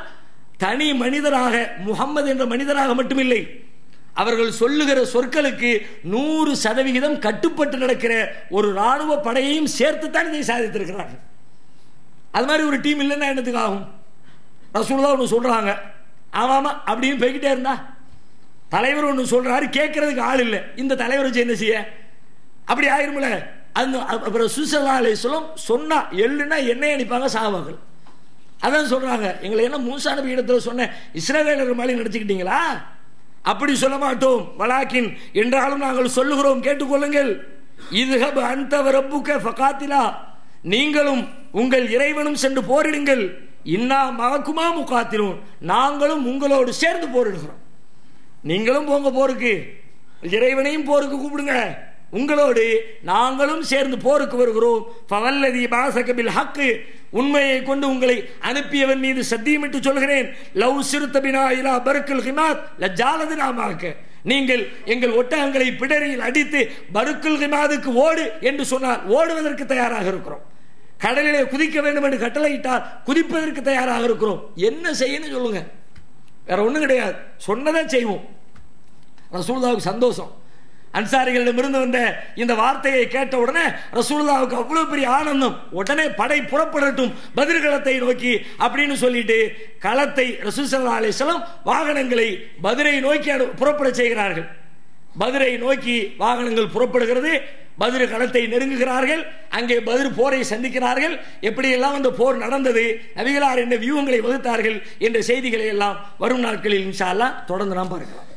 தனி மனிதராக முஹம்மது என்ற மனிதராக மட்டுமில்லை, அவர்கள் சொல்லுகிற சொற்களுக்கு 100% கட்டுப்பட்டு நடக்கிற ஒரு ராணுவ படையையும் சேர்த்துத்தான் இதை சாதித்திருக்கிறார்கள். அது மாதிரி ஒரு டீம் இல்லைன்னா என்னத்துக்கு ஆகும்? ரசூலுல்லாஹ் ஒன்று சொல்றாங்க, ஆமாமா அப்படின்னு போய்கிட்டே இருந்தா தலைவர் ஒன்று சொல்றாரு, கேட்கறதுக்கு ஆள் இல்லை, இந்த தலைவர் வச்சு என்ன செய்ய, அப்படி ஆயிரும்ல. அது ஸல்லல்லாஹு அலைஹி வஸல்லம் சொன்னா எள்ளுன்னா எண்ணெய் அடிப்பாங்க சஹாபாக்கள். அதான் சொல்றாங்க, எங்களை என்ன மூசா நபி இடத்துல சொன்ன இஸ்ரவேலர் மாதிரி நடிச்சுக்கிட்டீங்களா? அப்படி சொல்ல மாட்டோம், வலாக்கின் என்றாலும் நாங்கள் சொல்லுகிறோம், கேட்டுக்கொள்ளுங்கள். இத்ஹப் அன்த வ ரப்புக ஃபகாத்திலா, நீங்களும் உங்கள் இறைவனும் சென்று போரிடுங்கள். இன்னா மஅகுமா முகாத்திலூன், நாங்களும் உங்களோடு சேர்ந்து போரிடுகிறோம். நீங்களும் போங்க போருக்கு, இறைவனையும் போருக்கு கூப்பிடுங்க, உங்களோடு நாங்களும் சேர்ந்து போருக்கு வருகிறோம். ஃபவல்லதி பாஸக பில் ஹக், உண்மையை கொண்டு உங்களை அனுப்பியவன் மீது சத்தியமிட்டு சொல்கிறேன், லவ் சிறுத்த பினா இலா பர்கல் ஹிமாத் லஜாலதுனா மாக்க, நீங்கள் எங்கள் ஒட்டகங்களை பிடரியில் அடித்து பருக்குல் கிமாதுக்கு ஓடு என்று சொன்னால் ஓடுவதற்கு தயாராக இருக்கிறோம். கடலிலே குதிக்க வேண்டும் என்று கட்டளையிட்டால் குதிப்பதற்கு தயாராக இருக்கிறோம். என்ன செய்யணும் சொல்லுங்க, வேற ஒண்ணும் கிடையாது, சொன்னதை செய்வோம். ரசூலுல்லாஹ்வுக்கு சந்தோஷம். அன்சாரிகளிடமிருந்து வந்த இந்த வார்த்தையை கேட்ட உடனே ரசூலுல்லாஹ்வுக்கு அவ்வளவு பெரிய ஆனந்தம். உடனே படை புறப்படட்டும் பத்ர் களத்தை நோக்கி அப்படின்னு சொல்லிட்டு களத்தை ரசூல் ஸல்லல்லாஹு அலைஹி வஸல்லம் வாகனங்களை பத்ரை நோக்கி புறப்பட செய்கிறார்கள். பத்ரை நோக்கி வாகனங்கள் புறப்படுகிறது. பத்ர் களத்தை நெருங்குகிறார்கள். அங்கே பத்ர் போரை சந்திக்கிறார்கள். எப்படியெல்லாம் அந்த போர் நடந்தது, நபிகளார் என்ன வியூகங்களை வகுத்தார்கள் என்ற செய்திகளை எல்லாம் வரும் நாட்களில் இன்ஷா அல்லாஹ் தொடர்ந்து நாம் பார்க்கலாம்.